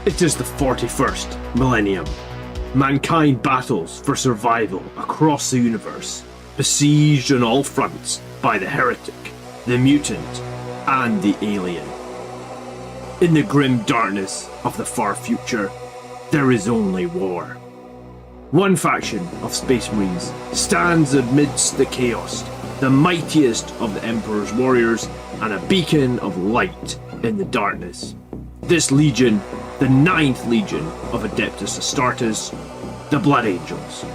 It is the 41st millennium. Mankind battles for survival across the universe, besieged on all fronts by the heretic, the mutant, and the alien. In the grim darkness of the far future, there is only war. One faction of Space Marines stands amidst the chaos, the mightiest of the Emperor's warriors, and a beacon of light in the darkness. This legion, the 9th Legion of Adeptus Astartes, the Blood Angels.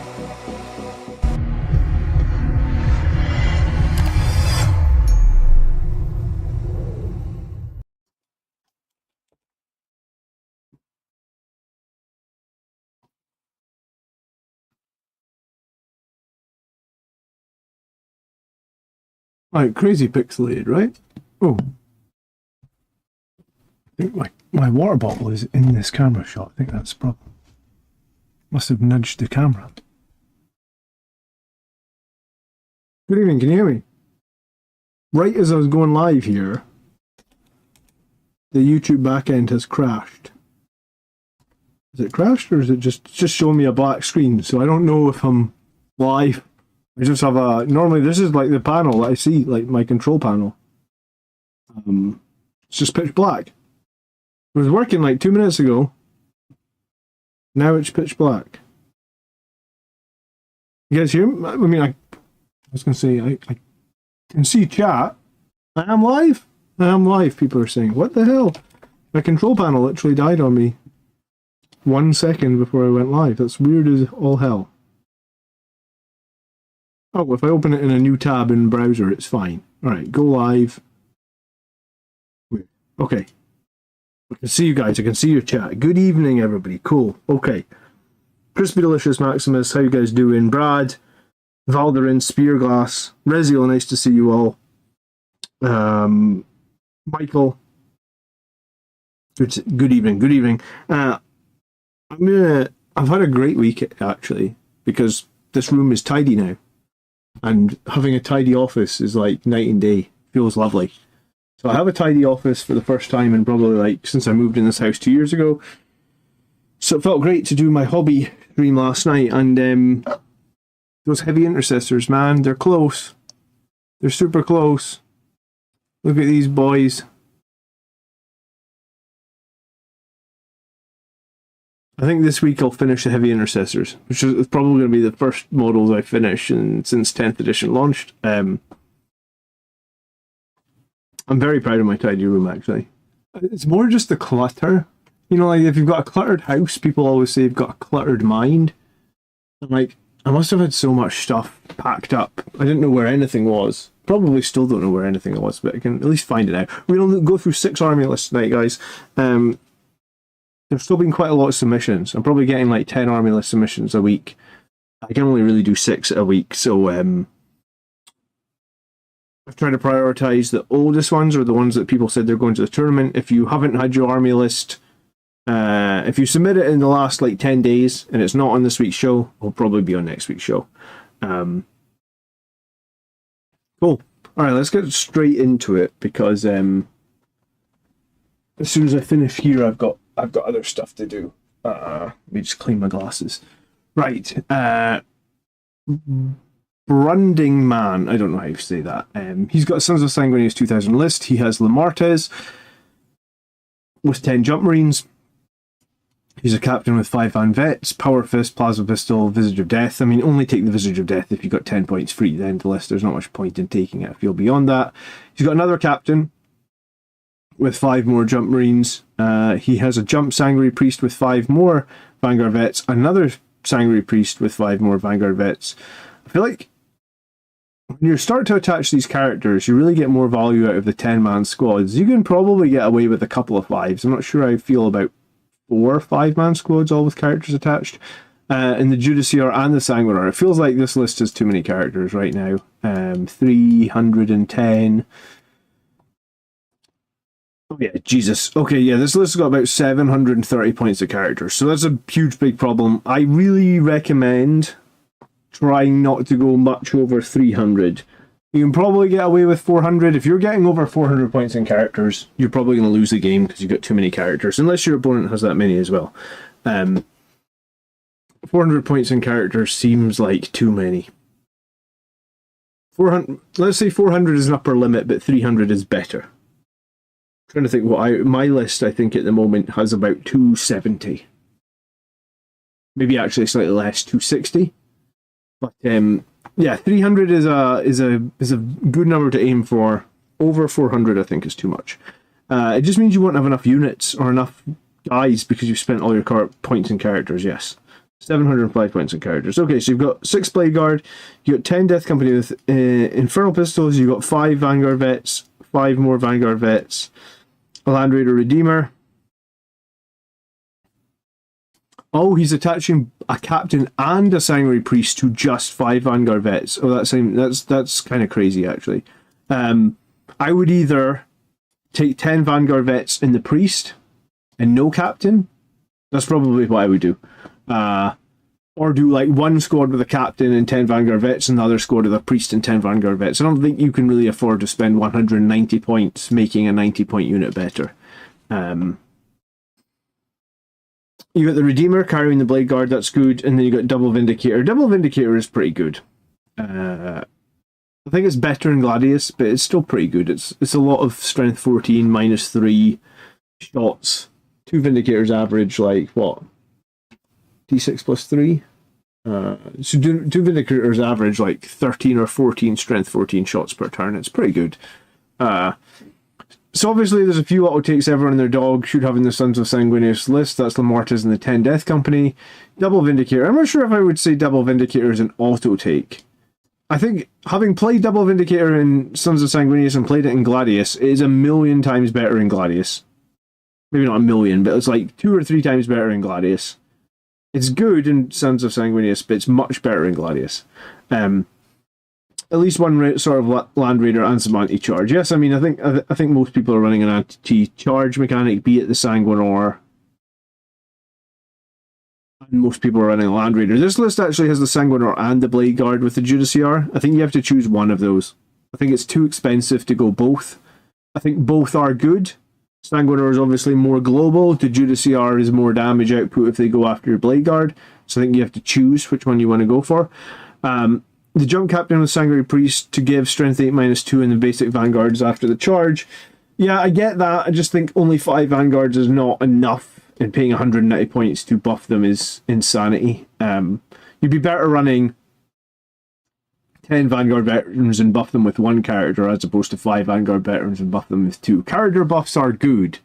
Like crazy pixelated, right? Oh. I think my water bottle is in this camera shot. I think that's the problem. Must have nudged the camera. Good evening, can you hear me? Right as I was going live here, the YouTube backend has crashed. Is it crashed or is it just showing me a black screen? So I don't know if I'm live. I just have normally this is like the panel that I see, like my control panel. It's just pitch black. It was working like 2 minutes ago. Now it's pitch black. You guys hear me? I mean, I was going to say, I can see chat. I am live? I am live, people are saying. What the hell? My control panel literally died on me 1 second before I went live. That's weird as all hell. Oh, if I open it in a new tab in the browser, it's fine. Alright, go live. Wait, okay. I can see you guys. I can see your chat. Good evening, everybody. Cool. Okay. Crispy Delicious Maximus, how you guys doing? Brad, Valderin, Spearglass, Reziel, nice to see you all. Michael. Good evening. Good evening. I've had a great week, actually, because this room is tidy now. And having a tidy office is like night and day. Feels lovely. So I have a tidy office for the first time in probably like since I moved in this house 2 years ago. So it felt great to do my hobby stream last night. And those heavy intercessors, man, they're close. They're super close. Look at these boys. I think this week I'll finish the heavy intercessors, which is probably going to be the first models I finish since 10th edition launched. I'm very proud of my tidy room, actually. It's more just the clutter. You know, like if you've got a cluttered house, people always say you've got a cluttered mind. I'm like, I must have had so much stuff packed up. I didn't know where anything was. Probably still don't know where anything was, but I can at least find it out. We're going to go through 6 army lists tonight, guys. There's still been quite a lot of submissions. I'm probably getting like 10 army list submissions a week. I can only really do 6 a week, so I've tried to prioritize the oldest ones or the ones that people said they're going to the tournament. If you haven't had your army list, if you submit it in the last like 10 days and it's not on this week's show, it'll probably be on next week's show. Cool. All right, let's get straight into it because as soon as I finish here, I've got other stuff to do. Let me just clean my glasses. Right. Brunding Man, I don't know how you say that. He's got Sons of Sanguinius 2000 list. He has Lamartes with 10 Jump Marines. He's a captain with 5 Van Vets, Power Fist, Plasma Pistol, Visage of Death. I mean, only take the Visage of Death if you've got 10 points free at the end of the list. There's not much point in taking it if you're beyond that. He's got another captain with 5 more Jump Marines. He has a Jump Sanguinary Priest with 5 more Vanguard Vets, another Sanguinary Priest with 5 more Vanguard Vets. I feel like when you start to attach these characters, you really get more value out of the 10-man squads. You can probably get away with a couple of 5s. I'm not sure how I feel about 4 5-man squads, all with characters attached. In the Judiciar and the Sanguinar. It feels like this list has too many characters right now. 310. Oh yeah, Jesus. Okay, yeah, this list has got about 730 points of characters, so that's a huge, big problem. I really recommend trying not to go much over 300. You can probably get away with 400. If you're getting over 400 points in characters, you're probably going to lose the game because you've got too many characters, unless your opponent has that many as well. 400 points in characters seems like too many. 400. Let's say 400 is an upper limit, but 300 is better. I'm trying to think my list, I think at the moment has about 270. Maybe actually slightly less, 260. But yeah, 300 is a good number to aim for. Over 400, I think, is too much. It just means you won't have enough units or enough guys because you've spent all your points in characters. Yes, 705 points in characters. Okay, so you've got 6 Blade Guard, you got 10 Death Company with Infernal Pistols, you've got 5 Vanguard Vets, 5 more Vanguard Vets, a Land Raider Redeemer. Oh, he's attaching a Captain and a Sanguinary Priest to just 5 Vanguard Vets. Oh, that's kind of crazy, actually. I would either take 10 Vanguard Vets in the Priest and no Captain. That's probably what I would do. Or do like one squad with a Captain and 10 Vanguard Vets and the other squad with a Priest and 10 Vanguard Vets. I don't think you can really afford to spend 190 points making a 90-point unit better. You got the Redeemer carrying the Blade Guard, that's good, and then you got Double Vindicator. Double Vindicator is pretty good. I think it's better in Gladius, but it's still pretty good. It's a lot of strength 14, -3 shots. 2 Vindicators average, like, what? D6 plus 3? So 2 Vindicators average, like, 13 or 14 strength 14 shots per turn. It's pretty good. So obviously there's a few auto takes everyone and their dog should have in the Sons of Sanguinius list. That's Lamartes and the 10 Death Company. Double Vindicator. I'm not sure if I would say Double Vindicator is an auto take. I think having played Double Vindicator in Sons of Sanguinius and played it in Gladius, it is a million times better in Gladius. Maybe not a million, but it's like 2 or 3 times better in Gladius. It's good in Sons of Sanguinius, but it's much better in Gladius. At least one sort of Land Raider and some anti-charge. Yes, I mean, I think most people are running an anti-charge mechanic, be it the Sanguinor. And most people are running a Land Raider. This list actually has the Sanguinor and the Blade Guard with the Judiciar. I think you have to choose one of those. I think it's too expensive to go both. I think both are good. Sanguinor is obviously more global. The Judiciar is more damage output if they go after your Blade Guard. So I think you have to choose which one you want to go for. The Jump Captain with Sanguinary Priest to give Strength 8 -2 in the basic Vanguards after the charge. Yeah, I get that. I just think only 5 Vanguards is not enough, and paying 190 points to buff them is insanity. You'd be better running 10 Vanguard Veterans and buff them with 1 character as opposed to 5 Vanguard Veterans and buff them with 2. Character buffs are good,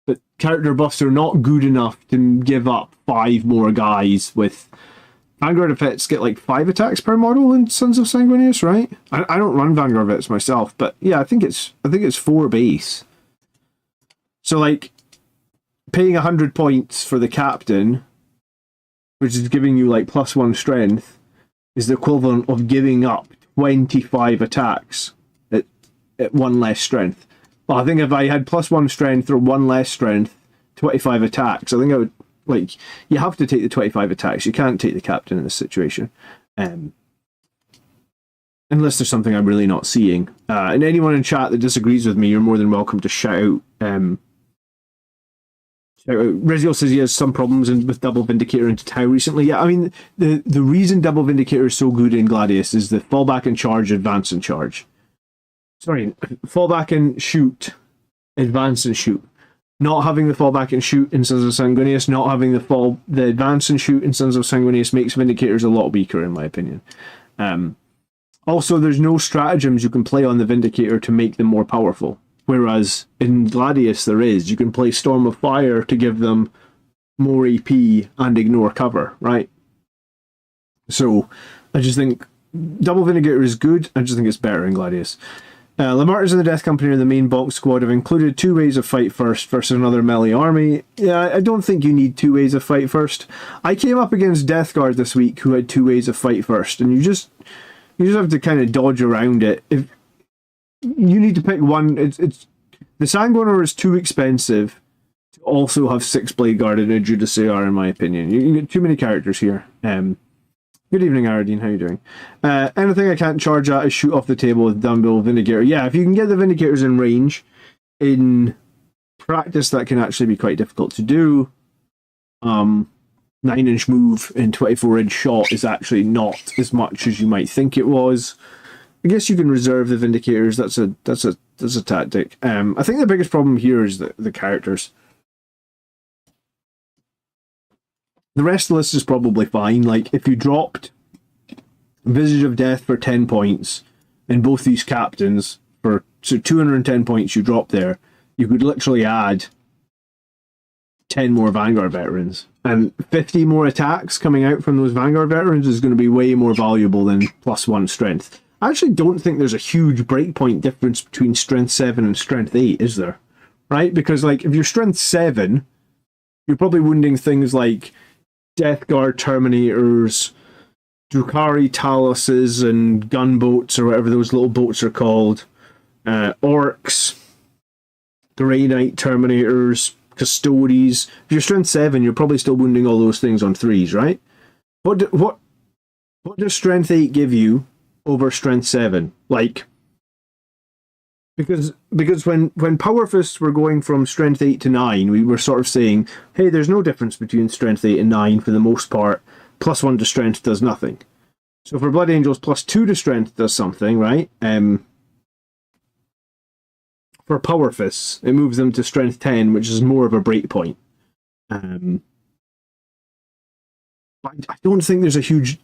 but character buffs are not good enough to give up 5 more guys with... Vanguard Vets get like 5 attacks per model in Sons of Sanguinius, right? I don't run Vanguard Vets myself, but yeah, I think it's 4 base. So like paying 100 points for the Captain, which is giving you like +1 strength, is the equivalent of giving up 25 attacks at 1 less strength. Well, I think if I had +1 strength or 1 less strength, 25 attacks, I think I would... Like, you have to take the 25 attacks. You can't take the Captain in this situation. Unless there's something I'm really not seeing. And anyone in chat that disagrees with me, you're more than welcome to shout out. Reziel says he has some problems with Double Vindicator into Tau recently. Yeah, I mean, the reason Double Vindicator is so good in Gladius is the fallback and charge, advance and charge. Sorry, fallback and shoot, advance and shoot. Not having the fallback and shoot in Sons of Sanguinius, not having the advance and shoot in Sons of Sanguinius makes Vindicators a lot weaker, in my opinion. Also, there's no stratagems you can play on the Vindicator to make them more powerful. Whereas in Gladius there is. You can play Storm of Fire to give them more AP and ignore cover, right? So, I just think Double Vindicator is good, I just think it's better in Gladius. Lamartes and the Death Company are the main box squad have included 2 ways of fight first versus another melee army. Yeah, I don't think you need 2 ways of fight first. I came up against Death Guard this week who had 2 ways of fight first, and you just have to kind of dodge around it. If you need to pick one, it's the Sanguinor is too expensive to also have 6 Blade Guard and a Judiciar, in my opinion. You get too many characters here. Good evening, Aradine. How you doing? Anything I can't charge at is shoot off the table with Dumbbell Vindicator. Yeah, if you can get the Vindicators in range, in practice that can actually be quite difficult to do. 9-inch move and 24-inch shot is actually not as much as you might think it was. I guess you can reserve the Vindicators. That's a tactic. I think the biggest problem here is the characters. The rest of the list is probably fine. Like, if you dropped Visage of Death for 10 points and both these captains for 210 points you drop there, you could literally add 10 more Vanguard veterans. And 50 more attacks coming out from those Vanguard veterans is going to be way more valuable than +1 strength. I actually don't think there's a huge breakpoint difference between strength 7 and strength 8, is there? Right? Because, like, if you're strength 7, you're probably wounding things like Death Guard Terminators, Drukhari Taluses, and gunboats, or whatever those little boats are called, Orcs, Grey Knight Terminators, Custodes. If you're strength 7, you're probably still wounding all those things on 3s, right? What does strength 8 give you over strength 7? Like, because when Power Fists were going from strength 8 to 9, we were sort of saying, hey, there's no difference between strength 8 and 9 for the most part. +1 to strength does nothing. So for Blood Angels, +2 to strength does something, right? For Power Fists, it moves them to strength 10, which is more of a breakpoint. I don't think there's a huge...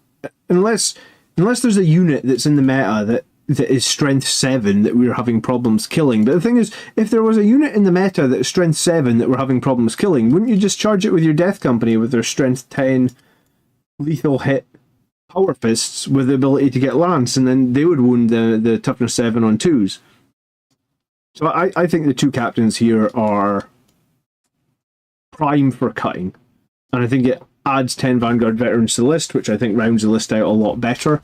Unless there's a unit that's in the meta that is strength 7 that we're having problems killing. But the thing is, if there was a unit in the meta that is strength 7 that we're having problems killing, wouldn't you just charge it with your Death Company with their strength 10 lethal hit Power Fists with the ability to get Lance, and then they would wound the toughness 7 on 2s? So I think the two captains here are prime for cutting. And I think it adds 10 Vanguard veterans to the list, which I think rounds the list out a lot better.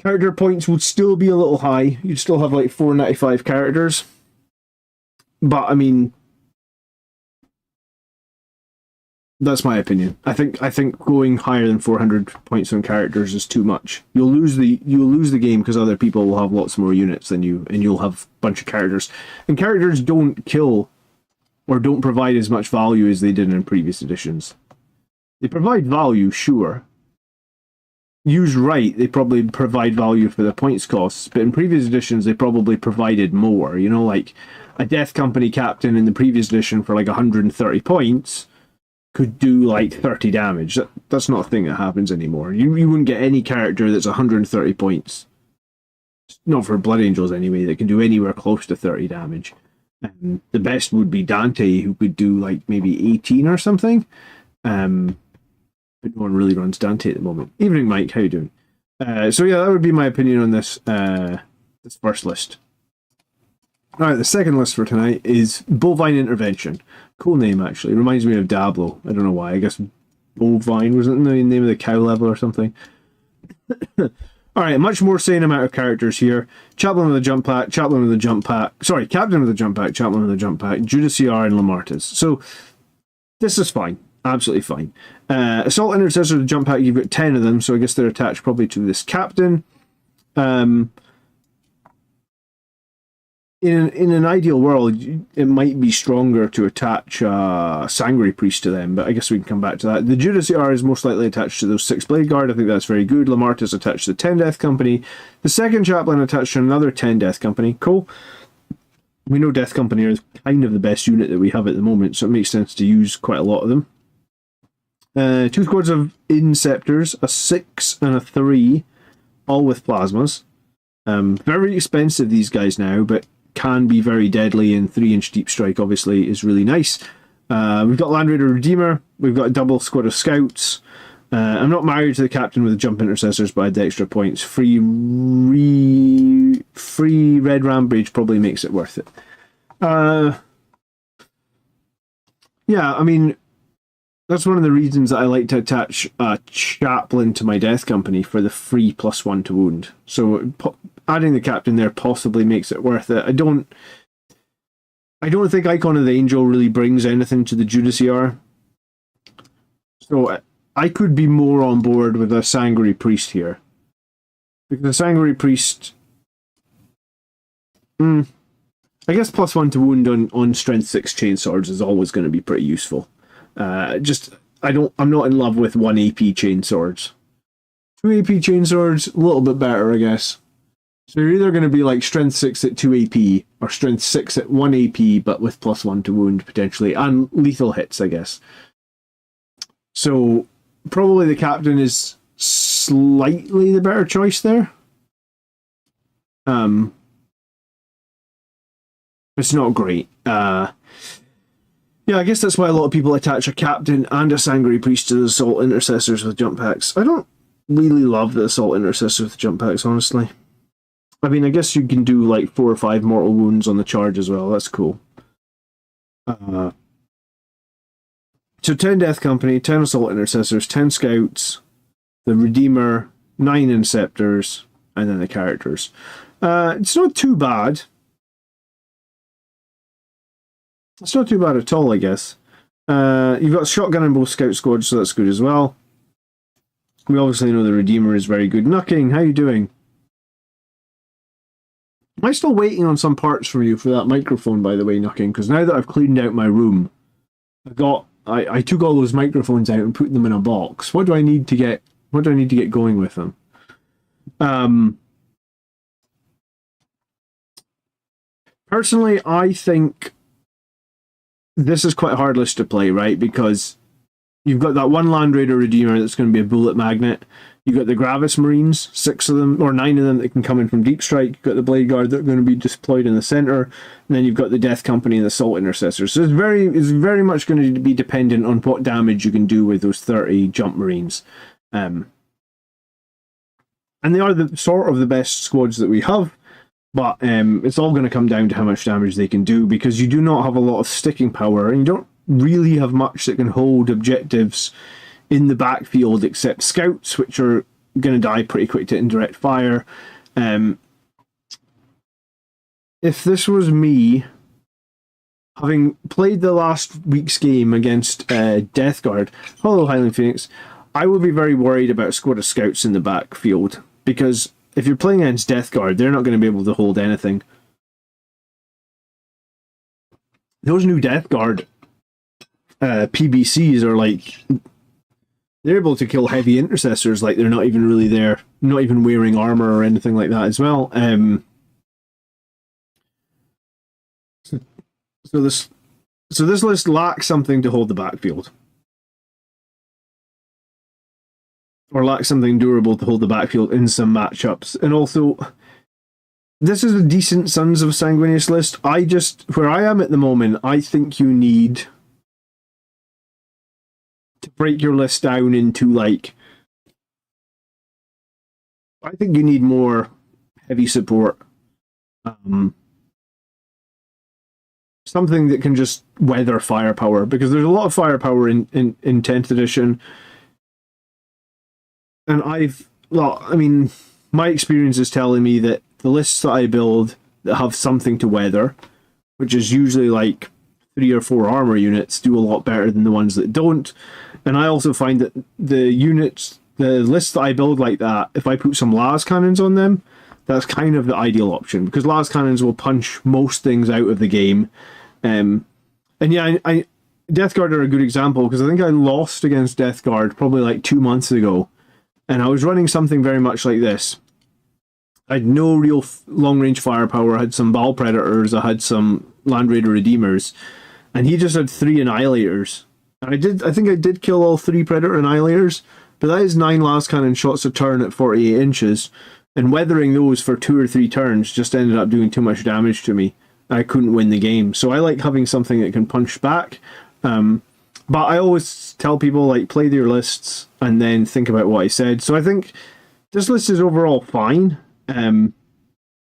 Character points would still be a little high. You'd still have like 495 characters. But, I mean, that's my opinion. I think going higher than 400 points on characters is too much. You'll lose the game because other people will have lots more units than you, and you'll have a bunch of characters. And characters don't kill or don't provide as much value as they did in previous editions. They provide value, sure. Used right, they probably provide value for the points costs, but in previous editions they probably provided more. You know, like a Death Company captain in the previous edition for like 130 points could do like 30 damage. That's not a thing that happens anymore. You wouldn't get any character that's 130 points. Not for Blood Angels anyway, that can do anywhere close to 30 damage. The best would be Dante, who could do like maybe 18 or something. But no one really runs Dante at the moment. Evening, Mike. How you doing? So yeah, that would be my opinion on this this first list. All right, the second list for tonight is Bovine Intervention. Cool name, actually. Reminds me of Diablo. I don't know why. I guess Bovine wasn't the name of the cow level or something. All right, much more sane amount of characters here. Chaplain with a jump pack, Chaplain with a jump pack. Sorry, Captain with a jump pack, Chaplain with a jump pack, Judiciar and Lamartis. So this is fine. Absolutely fine. Assault Intercessor with a jump pack, you've got 10 of them, so I guess they're attached probably to this captain. In an ideal world, it might be stronger to attach Sangre Priest to them, but I guess we can come back to that. The Judiciar is most likely attached to those 6 Blade Guard. I think that's very good. Lamartis attached to the 10 Death Company. The second Chaplain attached to another 10 Death Company. Cool. We know Death Company is kind of the best unit that we have at the moment, so it makes sense to use quite a lot of them. 2 squads of Inceptors, a 6 and a 3, all with plasmas. Very expensive, these guys now, but can be very deadly, and 3-inch deep strike obviously is really nice. We've got Land Raider Redeemer, we've got a double squad of scouts. I'm not married to the captain with the jump intercessors, but I had the extra points. Free Red Rambridge probably makes it worth it. Yeah, I mean, that's one of the reasons that I like to attach a chaplain to my Death Company for the free +1 to wound. So adding the captain there possibly makes it worth it. I don't think Icon of the Angel really brings anything to the Judiciar. So I could be more on board with a Sangori Priest here. Because the Sangori Priest... I guess +1 to wound on Strength 6 chainswords is always going to be pretty useful. I'm not in love with 1 AP chainswords. 2 AP chainswords, a little bit better, I guess. So you're either going to be like Strength 6 at 2 AP, or Strength 6 at 1 AP, but with +1 to wound, potentially, and lethal hits, I guess. So, probably the Captain is slightly the better choice there. It's not great. Yeah, I guess that's why a lot of people attach a Captain and a Sangori Priest to the Assault Intercessors with jump packs. I don't really love the Assault Intercessors with jump packs, honestly. I mean, I guess you can do like 4 or 5 mortal wounds on the charge as well. That's cool. So 10 Death Company, 10 Assault Intercessors, 10 Scouts, the Redeemer, 9 Inceptors, and then the characters. It's not too bad. It's not too bad at all, I guess. You've got Shotgun in both Scout squads, so that's good as well. We obviously know the Redeemer is very good. Knucking, how you doing? Am I still waiting on some parts from you for that microphone, by the way, Knucking? Because now that I've cleaned out my room, I took all those microphones out and put them in a box. What do I need to get going with them? Personally, I think this is quite a hard list to play, right? Because you've got that one Land Raider Redeemer that's going to be a bullet magnet. You've got the Gravis Marines, 6 of them, or 9 of them that can come in from Deep Strike. You've got the Blade Guard that are going to be deployed in the centre. And then you've got the Death Company and the Assault Intercessors. So it's very much going to be dependent on what damage you can do with those 30 Jump Marines. And they are sort of the best squads that we have. But it's all going to come down to how much damage they can do, because you do not have a lot of sticking power, and you don't really have much that can hold objectives in the backfield except Scouts, which are going to die pretty quick to indirect fire. If this was me, having played the last week's game against Death Guard, hello Highland Phoenix, I would be very worried about a squad of Scouts in the backfield, because if you're playing against Death Guard, they're not going to be able to hold anything. Those new Death Guard PBCs are like... They're able to kill heavy intercessors like they're not even really there, not even wearing armor or anything like that as well. So this list lacks something to hold the backfield. Or lacks something durable to hold the backfield in some matchups. And also, this is a decent Sons of Sanguinius list. Where I am at the moment, I think you need to break your list down into, like, I think you need more heavy support. Something that can just weather firepower, because there's a lot of firepower in 10th edition. And my experience is telling me that the lists that I build that have something to weather, which is usually like 3 or 4 armor units, do a lot better than the ones that don't. And I also find that the lists that I build like that, if I put some las cannons on them, that's kind of the ideal option, because las cannons will punch most things out of the game. And yeah, Death Guard are a good example, because I think I lost against Death Guard probably like 2 months ago, and I was running something very much like this. I had no real long-range firepower. I had some Baal Predators, I had some Land Raider Redeemers, and he just had 3 Annihilators. And I think I did kill all 3 Predator Annihilators, but that is 9 las cannon shots a turn at 48 inches, and weathering those for 2 or 3 turns just ended up doing too much damage to me. I couldn't win the game. So I like having something that can punch back. But I always tell people, like, play their lists and then think about what I said. So I think this list is overall fine.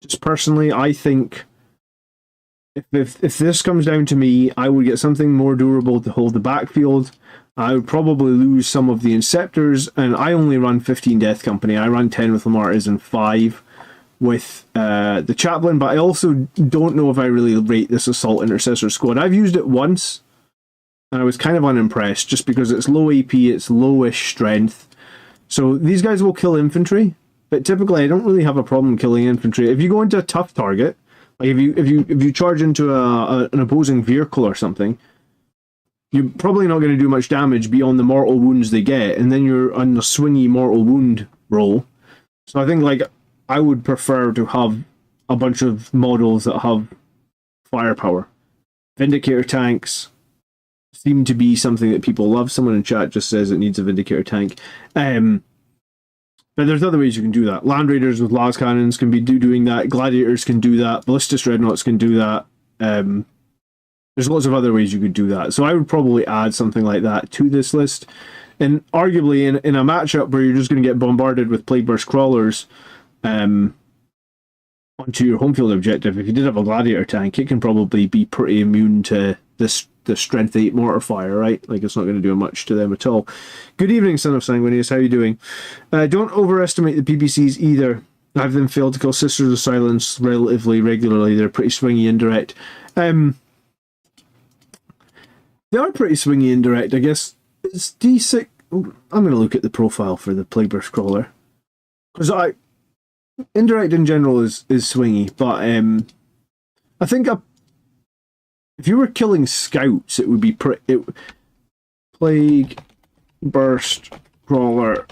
Just personally, I think if this comes down to me, I would get something more durable to hold the backfield. I would probably lose some of the Inceptors, and I only run 15 Death Company. I run 10 with Lamartas and 5 with the Chaplain, but I also don't know if I really rate this Assault Intercessor squad. I've used it once, and I was kind of unimpressed just because it's low AP, it's lowish strength. So these guys will kill infantry, but typically I don't really have a problem killing infantry. If you go into a tough target, like if you charge into an opposing vehicle or something, you're probably not going to do much damage beyond the mortal wounds they get, and then you're on the swingy mortal wound roll. So I think like I would prefer to have a bunch of models that have firepower. Vindicator tanks seem to be something that people love. Someone in chat just says it needs a Vindicator tank. But there's other ways you can do that. Land Raiders with las cannons can be doing that. Gladiators can do that. Ballistic Dreadnoughts can do that. There's lots of other ways you could do that. So I would probably add something like that to this list. And arguably in a matchup where you're just going to get bombarded with Plague Burst Crawlers onto your home field objective, if you did have a Gladiator tank, it can probably be pretty immune to the Strength 8 mortar fire, right? Like, it's not going to do much to them at all. Good evening, Son of Sanguinius. How are you doing? Don't overestimate the PPCs either. I've them failed to kill Sisters of Silence relatively regularly. They're pretty swingy and direct. They are pretty swingy and direct, I guess. It's D6. I'm going to look at the profile for the Plague Burst Crawler. Because indirect in general is swingy, but I think if you were killing scouts, it would be Plague Burst Crawler.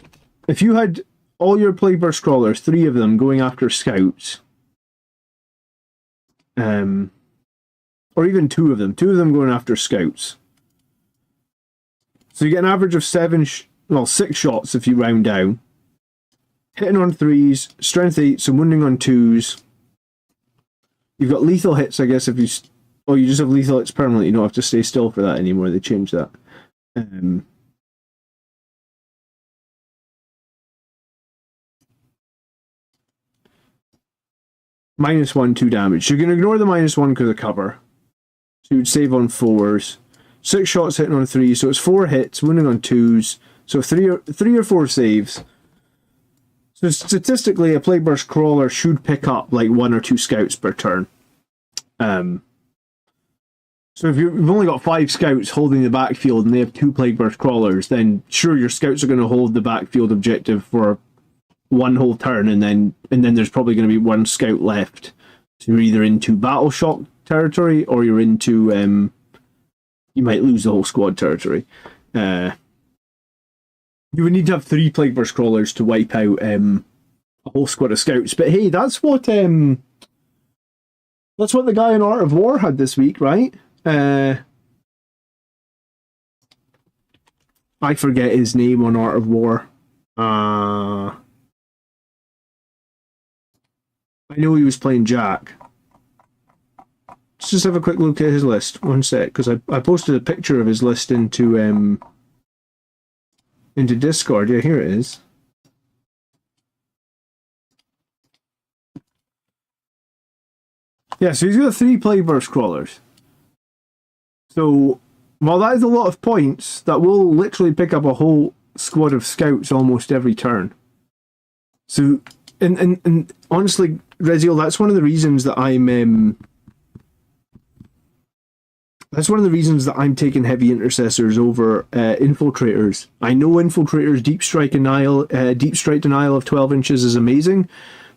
If you had all your Plague Burst Crawlers, 3 of them going after scouts, or even 2 of them going after scouts. So you get an average of 6 shots if you round down. Hitting on 3s, strength 8, so wounding on 2s. You've got lethal hits, I guess, if you... Oh, you just have lethal hits permanently. You don't have to stay still for that anymore. They changed that. -1, 2 damage. You can ignore the -1 because of cover. So you'd save on 4s. 6 shots hitting on 3, so it's 4 hits, wounding on 2s. So 3 or 4 saves. So statistically, a Plague Burst Crawler should pick up like 1 or 2 scouts per turn. So if you've only got 5 scouts holding the backfield and they have 2 Plague Burst Crawlers, then sure, your scouts are going to hold the backfield objective for 1 whole turn, and then there's probably going to be 1 scout left. So you're either into Battle Shock territory, or you're into you might lose the whole squad territory. You would need to have 3 Plague Burst Crawlers to wipe out a whole squad of scouts. But hey, that's what the guy in Art of War had this week, right? I forget his name on Art of War. I know he was playing Jack. Let's just have a quick look at his list. One sec, because I posted a picture of his list into Discord. Yeah, here it is. Yeah, so he's got 3 Plague Burst Crawlers. So, while that is a lot of points, that will literally pick up a whole squad of scouts almost every turn. So, and honestly, Reziel, that's one of the reasons that I'm taking heavy intercessors over infiltrators. I know infiltrators deep strike denial of 12 inches is amazing,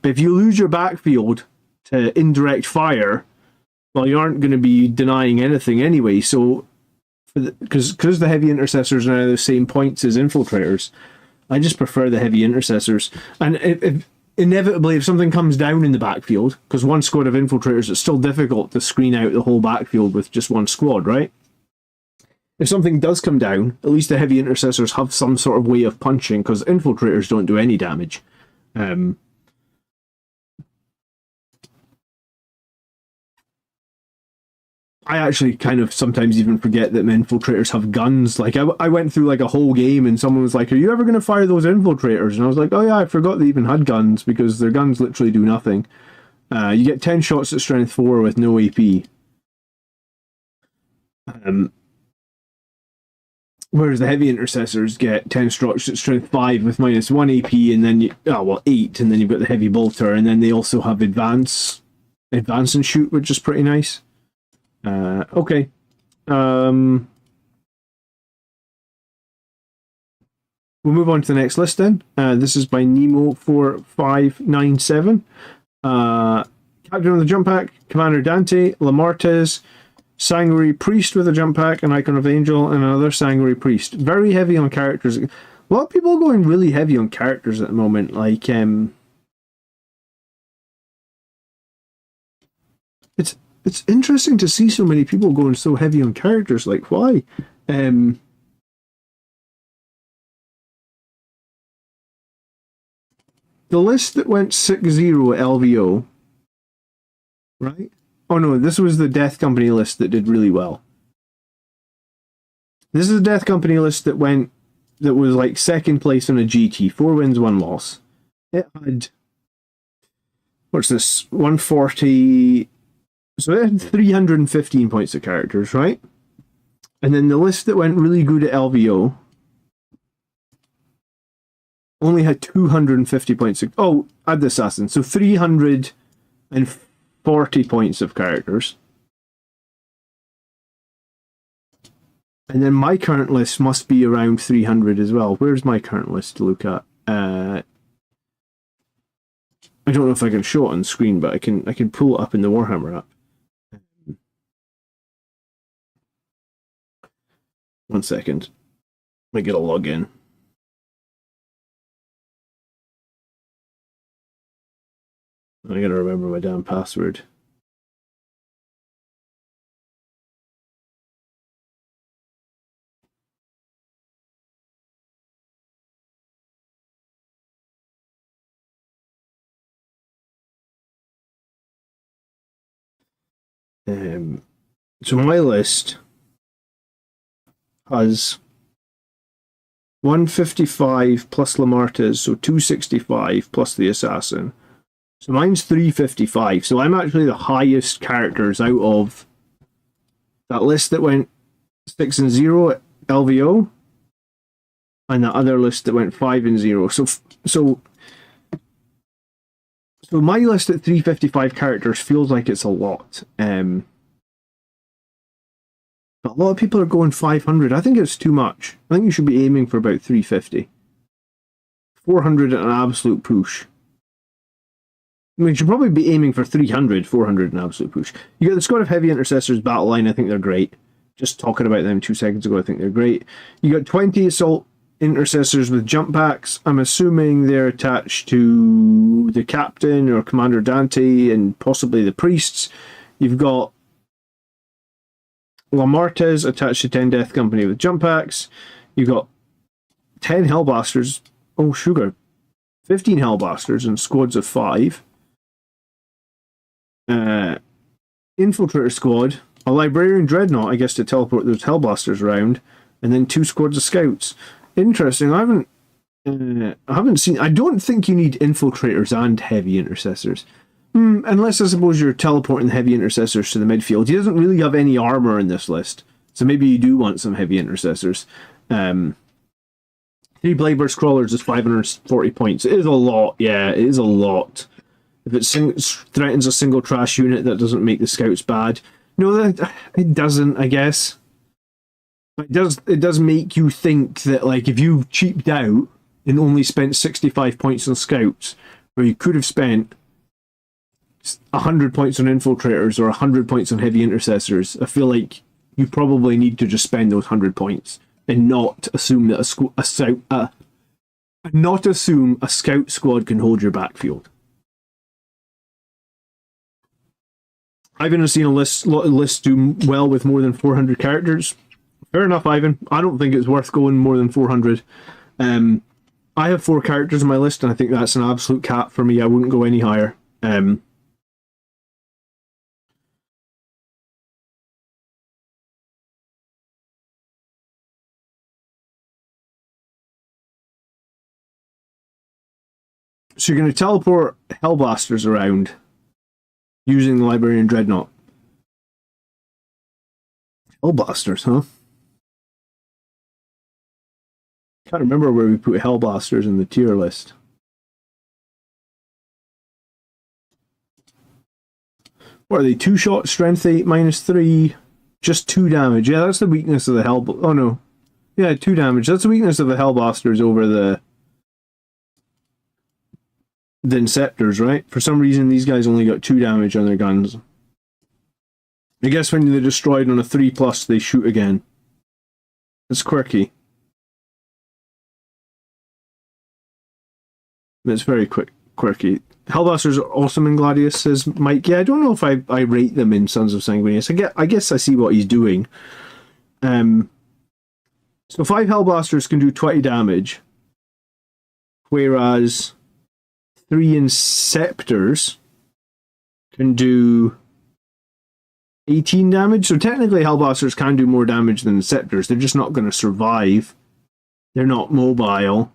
but if you lose your backfield to indirect fire, well, you aren't going to be denying anything anyway. So, because the heavy intercessors are now the same points as infiltrators, I just prefer the heavy intercessors. And if inevitably, if something comes down in the backfield, because 1 squad of infiltrators, it's still difficult to screen out the whole backfield with just 1 squad, right? If something does come down, at least the heavy intercessors have some sort of way of punching, because infiltrators don't do any damage. I actually kind of sometimes even forget that infiltrators have guns. Like, I went through like a whole game and someone was like, are you ever going to fire those infiltrators? And I was like, oh yeah, I forgot they even had guns, because their guns literally do nothing. You get 10 shots at strength 4 with no AP. Whereas the heavy intercessors get 10 shots at strength 5 with -1 AP, and then 8, and then you've got the heavy bolter, and then they also have advance and shoot, which is pretty nice. Okay. we'll move on to the next list then. This is by Nemo4597. Captain of the Jump Pack, Commander Dante, Lamartez, Sanguinary Priest with a Jump Pack, an Icon of Angel, and another Sanguinary Priest. Very heavy on characters. A lot of people are going really heavy on characters at the moment. Like, it's interesting to see so many people going so heavy on characters. Like, why? The list that went 6-0 at LVO, right? Oh no, this was the Death Company list that did really well. This is the Death Company list that was like second place on a GT, 4 wins, 1 loss. It had, what's this, 140, so it had 315 points of characters, right? And then the list that went really good at LVO only had 250 points of, oh, add the Assassin, so 340 points of characters. And then my current list must be around 300 as well. Where's my current list to look at? I don't know if I can show it on screen, but I can pull it up in the Warhammer app. 1 second. I get a login. I gotta remember my damn password. So my list has 155 plus Lamartez, so 265 plus the Assassin. So mine's 355. So I'm actually the highest characters out of that list that went 6-0 at LVO, and that other list that went 5-0. So my list at 355 characters feels like it's a lot. But a lot of people are going 500. I think it's too much. I think you should be aiming for about 350. 400 at an absolute push. I mean, you should probably be aiming for 300, 400 an absolute push. You got the Squad of Heavy Intercessors battle line. I think they're great. Just talking about them 2 seconds ago, I think they're great. You got 20 Assault Intercessors with jump packs. I'm assuming they're attached to the Captain or Commander Dante and possibly the Priests. You've got Lamartez attached to 10 Death Company with jump packs. You've got 10 Hellblasters. Oh, sugar. 15 Hellblasters and squads of 5. Infiltrator squad. A Librarian Dreadnought, I guess, to teleport those Hellblasters around. And then 2 squads of scouts. Interesting. I haven't seen... I don't think you need Infiltrators and Heavy Intercessors. Unless I suppose you're teleporting the Heavy Intercessors to the midfield. He doesn't really have any armor in this list, so maybe you do want some Heavy Intercessors. 3 Bladeburst Crawlers is 540 points. It is a lot, yeah, it is a lot. If it threatens a single trash unit, that doesn't make the scouts bad. No, it doesn't, I guess. It does make you think that, like, if you cheaped out and only spent 65 points on scouts, where you could have spent 100 points on infiltrators or 100 points on heavy intercessors, I feel like you probably need to just spend those 100 points and not assume that a scout squad can hold your backfield. I've never seen a list do well with more than 400 characters. Fair enough, Ivan. I don't think it's worth going more than 400. I have 4 characters on my list, and I think that's an absolute cap for me. I wouldn't go any higher. So you're going to teleport Hellblasters around using the Librarian Dreadnought. Hellblasters, huh? Can't remember where we put Hellblasters in the tier list. What are they? 2-shot, strength 8, -3, just 2 damage. Yeah, that's the weakness of the Hell... Oh no. Yeah, 2 damage. That's the weakness of the Hellblasters over the Inceptors, right? For some reason, these guys only got 2 damage on their guns. I guess when they're destroyed on a 3+, they shoot again. It's quirky. It's very quirky. Hellblasters are awesome in Gladius, says Mike. Yeah, I don't know if I rate them in Sons of Sanguinius. I guess I see what he's doing. So 5 Hellblasters can do 20 damage, whereas 3 Inceptors can do 18 damage. So technically Hellblasters can do more damage than Inceptors. They're just not going to survive. They're not mobile,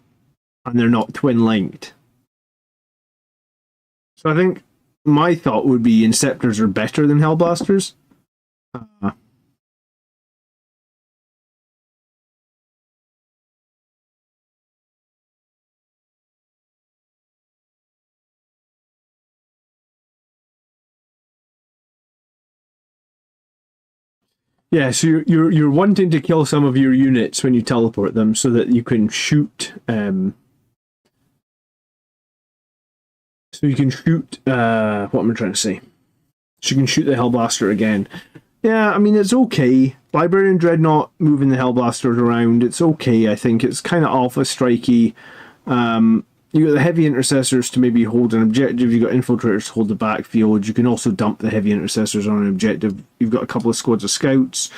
and they're not twin-linked. So I think my thought would be Inceptors are better than Hellblasters. Yeah, so you're wanting to kill some of your units when you teleport them, so that you can shoot. So you can shoot. What am I trying to say? So you can shoot the Hellblaster again. Yeah, I mean, it's okay. Librarian Dreadnought moving the Hellblasters around, it's okay. I think it's kind of alpha strikey. You got the heavy intercessors to maybe hold an objective. You got infiltrators to hold the backfield. You can also dump the heavy intercessors on an objective. You've got a couple of squads of scouts.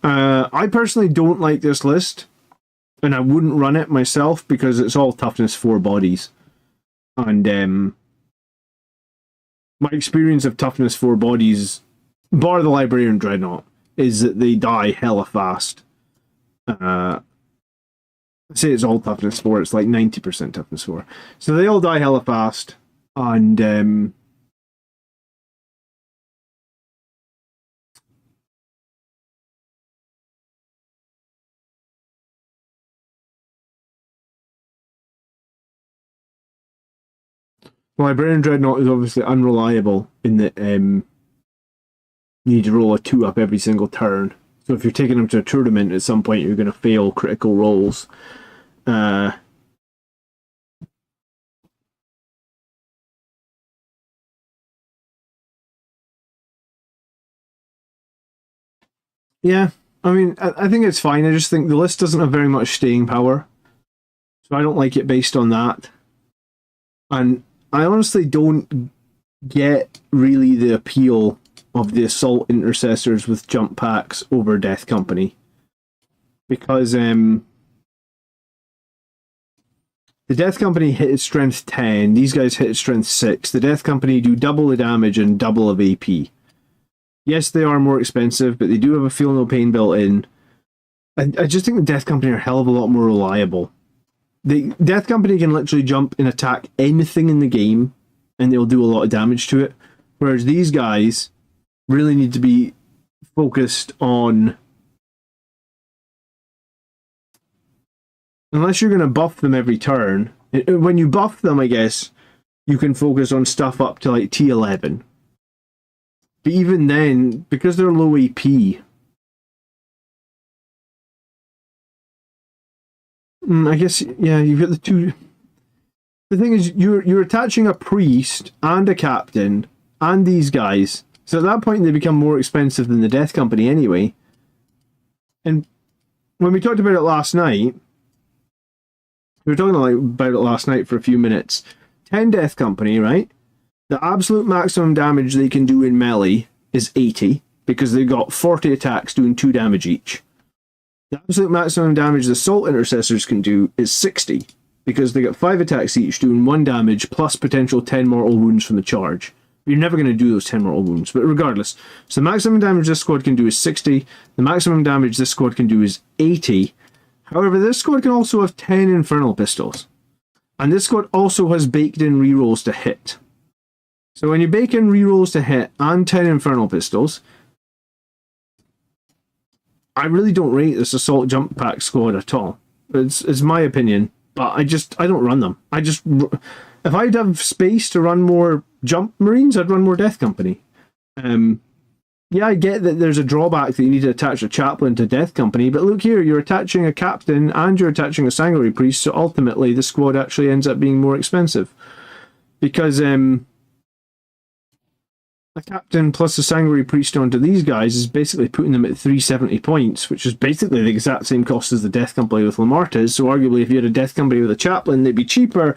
I personally don't like this list, and I wouldn't run it myself because it's all toughness 4 bodies. And my experience of toughness 4 bodies, bar the Librarian Dreadnought, is that they die hella fast. I say it's all toughness 4, it's like 90% toughness 4. So they all die hella fast, and Librarian Dreadnought is obviously unreliable in that you need to roll a 2 up every single turn. So if you're taking them to a tournament, at some point you're going to fail critical rolls. Yeah, I mean, I think it's fine. I just think the list doesn't have very much staying power. So I don't like it based on that. And I honestly don't get really the appeal of the Assault Intercessors with jump packs over Death Company. Because the Death Company hit its strength 10, these guys hit its strength 6. The Death Company do double the damage and double of AP. Yes, they are more expensive, but they do have a feel no pain built in. I just think the Death Company are a hell of a lot more reliable. The Death Company can literally jump and attack anything in the game, and they'll do a lot of damage to it. Whereas these guys really need to be focused on... Unless you're going to buff them every turn. When you buff them, I guess, you can focus on stuff up to like T11. But even then, because they're low AP, I guess, yeah, you've got the two... The thing is, you're attaching a priest and a captain and these guys. So at that point, they become more expensive than the Death Company anyway. And when we talked about it last night, we were talking about it last night for a few minutes. 10 Death Company, right? The absolute maximum damage they can do in melee is 80, because they've got 40 attacks doing 2 damage each. The absolute maximum damage the Assault Intercessors can do is 60, because they got 5 attacks each doing 1 damage plus potential 10 mortal wounds from the charge. You're never going to do those 10 mortal wounds, but regardless. So the maximum damage this squad can do is 60, the maximum damage this squad can do is 80. However, this squad can also have 10 Infernal Pistols. And this squad also has baked in rerolls to hit. So when you bake in rerolls to hit and 10 Infernal Pistols, I really don't rate this Assault Jump Pack squad at all. It's my opinion, but I don't run them. If I'd have space to run more Jump Marines, I'd run more Death Company. yeah, I get that there's a drawback that you need to attach a chaplain to Death Company, but look here, you're attaching a captain and you're attaching a sanguinary priest, so ultimately the squad actually ends up being more expensive. Because a captain plus a sanguinary priest onto these guys is basically putting them at 370 points, which is basically the exact same cost as the Death Company with Lamartes. So arguably, if you had a Death Company with a chaplain, they'd be cheaper,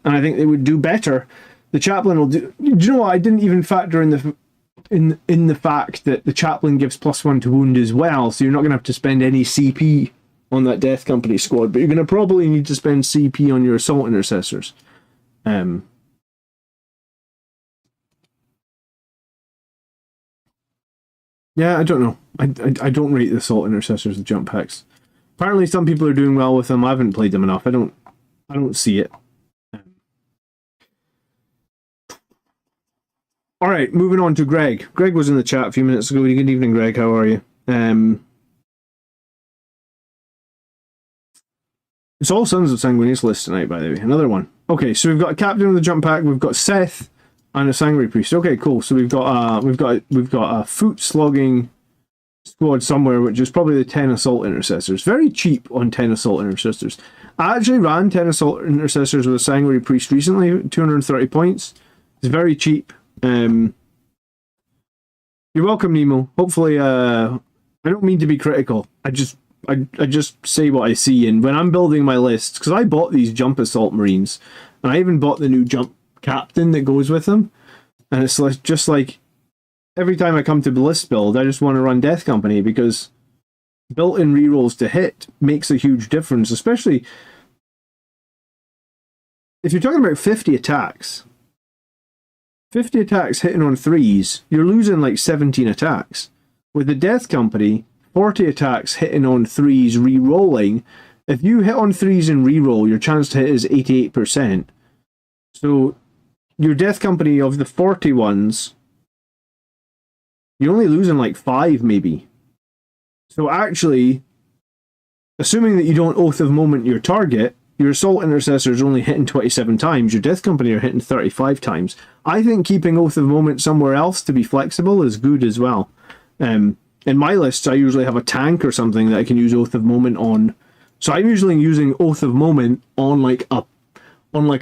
and I think they would do better. The chaplain will do. Do you know what? I didn't even factor in the fact that the chaplain gives +1 to wound as well, so you're not going to have to spend any CP on that Death Company squad, but you're going to probably need to spend CP on your assault intercessors. Yeah, I don't know. I don't rate the assault intercessors with jump packs. Apparently, some people are doing well with them. I haven't played them enough. I don't see it. All right, moving on to Greg. Greg was in the chat a few minutes ago. Good evening, Greg. How are you? It's all Sons of Sanguinius list tonight, by the way. Another one. Okay, so we've got a captain with the jump pack. We've got Seth and a sanguinary priest. Okay, cool. So we've got a foot slogging squad somewhere, which is probably the 10 assault intercessors. Very cheap on 10 assault intercessors. I actually ran 10 assault intercessors with a sanguinary priest recently, 230 points. It's very cheap. You're welcome, Nemo. Hopefully, I don't mean to be critical. I just say what I see, and when I'm building my lists, because I bought these jump assault marines, and I even bought the new jump captain that goes with them, and it's like, just like every time I come to the list build, I just want to run Death Company because built-in rerolls to hit makes a huge difference, especially if you're talking about 50 attacks. 50 attacks hitting on 3s, you're losing like 17 attacks. With the Death Company, 40 attacks hitting on 3s re-rolling. If you hit on 3s and re-roll, your chance to hit is 88%. So your Death Company of the 40 ones, you're only losing like 5 maybe. So actually, assuming that you don't Oath of Moment your target, your Assault Intercessor is only hitting 27 times, your Death Company are hitting 35 times. I think keeping Oath of Moment somewhere else to be flexible is good as well. In my lists, I usually have a tank or something that I can use Oath of Moment on. So I'm usually using Oath of Moment on like a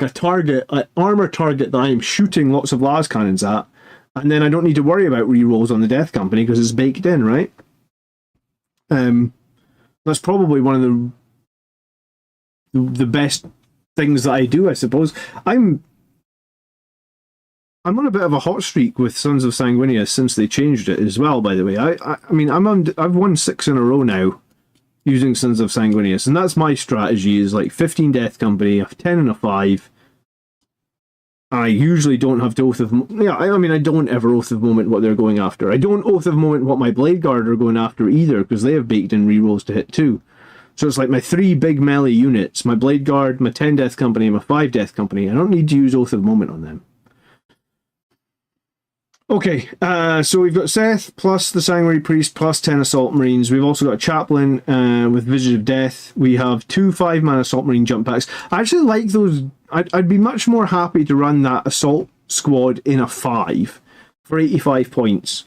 target, an armor target that I'm shooting lots of las cannons at, and then I don't need to worry about rerolls on the Death Company because it's baked in, right? That's probably one of the best things that I do, I suppose. I'm on a bit of a hot streak with Sons of Sanguinius since they changed it as well, by the way. I mean, I've won 6 in a row now using Sons of Sanguinius, and that's my strategy, is like 15 Death Company, a 10 and a 5. I usually don't have to Oath of... Yeah, I mean, I don't ever Oath of Moment what they're going after. I don't Oath of Moment what my Blade Guard are going after either, because they have baked in rerolls to hit too. So it's like my 3 big melee units, my Blade Guard, my 10 Death Company, and my 5 Death Company. I don't need to use Oath of Moment on them. Okay, so we've got Seth plus the Sanguinary Priest plus 10 Assault Marines. We've also got a Chaplain with Vision of Death. We have 2 5-man Assault Marine jump packs. I actually like those. I'd be much more happy to run that Assault squad in a 5 for 85 points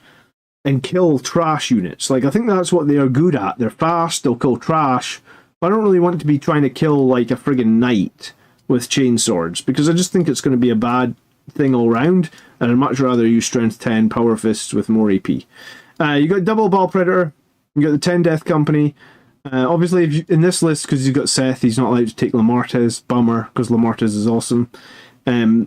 and kill trash units. Like, I think that's what they are good at. They're fast, they'll kill trash. But I don't really want to be trying to kill like a friggin' knight with chainswords, because I just think it's going to be a bad thing all round, and I'd much rather use Strength 10 Power Fists with more AP. You got Double Ball Predator, you got the 10 Death Company. Obviously, if you, in this list, because you've got Seth, he's not allowed to take Lamartes. Bummer, because Lamartes is awesome. 2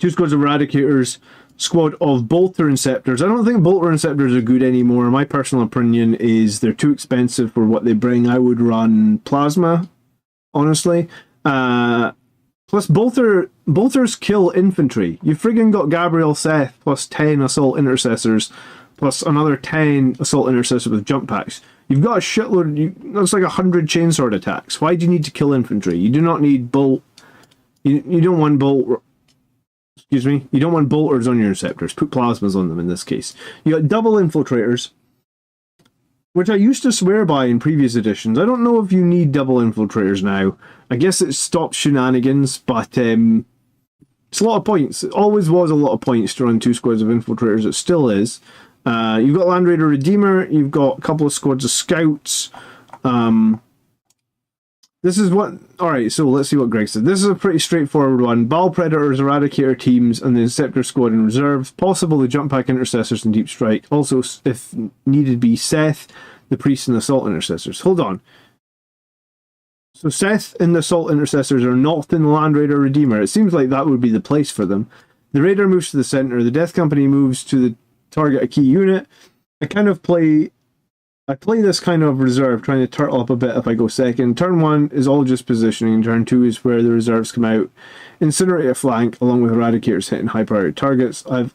squads of Eradicators, squad of Bolter Inceptors. I don't think Bolter Inceptors are good anymore. My personal opinion is they're too expensive for what they bring. I would run Plasma, honestly. Plus, bolters kill infantry. You friggin' got Gabriel Seth plus 10 Assault Intercessors, plus another 10 Assault Intercessors with jump packs. You've got a shitload. That's like 100 chainsword attacks. Why do you need to kill infantry? You do not need bolt. You don't want bolt. Excuse me. You don't want bolters on your Inceptors. Put plasmas on them in this case. You got double infiltrators, which I used to swear by in previous editions. I don't know if you need double infiltrators now. I guess it stops shenanigans, but it's a lot of points. It always was a lot of points to run 2 squads of infiltrators. It still is. You've got Land Raider Redeemer, you've got a couple of squads of scouts. This is what... Alright, so let's see what Greg said. This is a pretty straightforward one. Ball Predators, Eradicator teams, and the Inceptor squad in reserve. Possible the Jump Pack Intercessors and Deep Strike. Also, if needed be, Seth, the Priest, and Assault Intercessors. Hold on. So Seth and the Assault Intercessors are not in the Land Raider Redeemer. It seems like that would be the place for them. The Raider moves to the center. The Death Company moves to the target a key unit. I play this kind of reserve, trying to turtle up a bit if I go second. Turn 1 is all just positioning. Turn 2 is where the reserves come out. Incinerate a flank, along with Eradicators hitting high priority targets. I've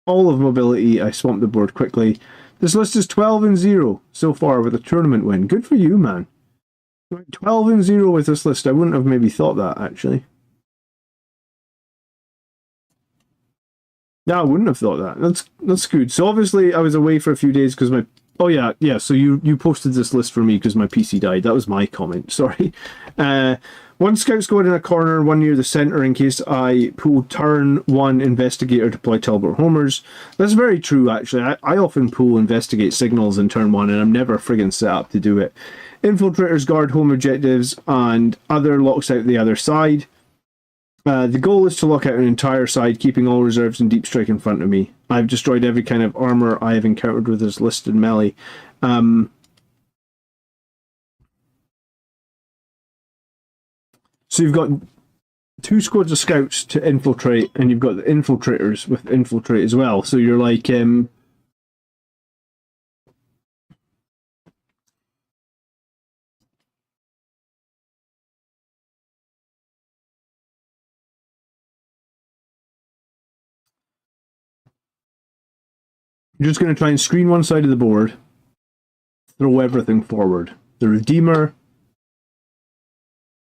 all of mobility. I swamp the board quickly. This list is 12-0 so far with a tournament win. Good for you, man. 12-0 with this list. I wouldn't have maybe thought that, actually. No, I wouldn't have thought that. That's good. So obviously I was away for a few days because my... Oh yeah, so you posted this list for me because my PC died. That was my comment, sorry. One scout squad in a corner, one near the centre in case I pull turn 1 investigator to deploy Talbot homers. That's very true, actually. I often pull investigate signals in turn 1 and I'm never friggin' set up to do it. Infiltrators guard home objectives and other locks out the other side. The goal is to lock out an entire side, keeping all reserves and deep strike in front of me. I've destroyed every kind of armour I have encountered with this listed melee. So you've got 2 squads of scouts to infiltrate, and you've got the infiltrators with infiltrate as well. So you're like... You're just going to try and screen one side of the board, throw everything forward. The Redeemer,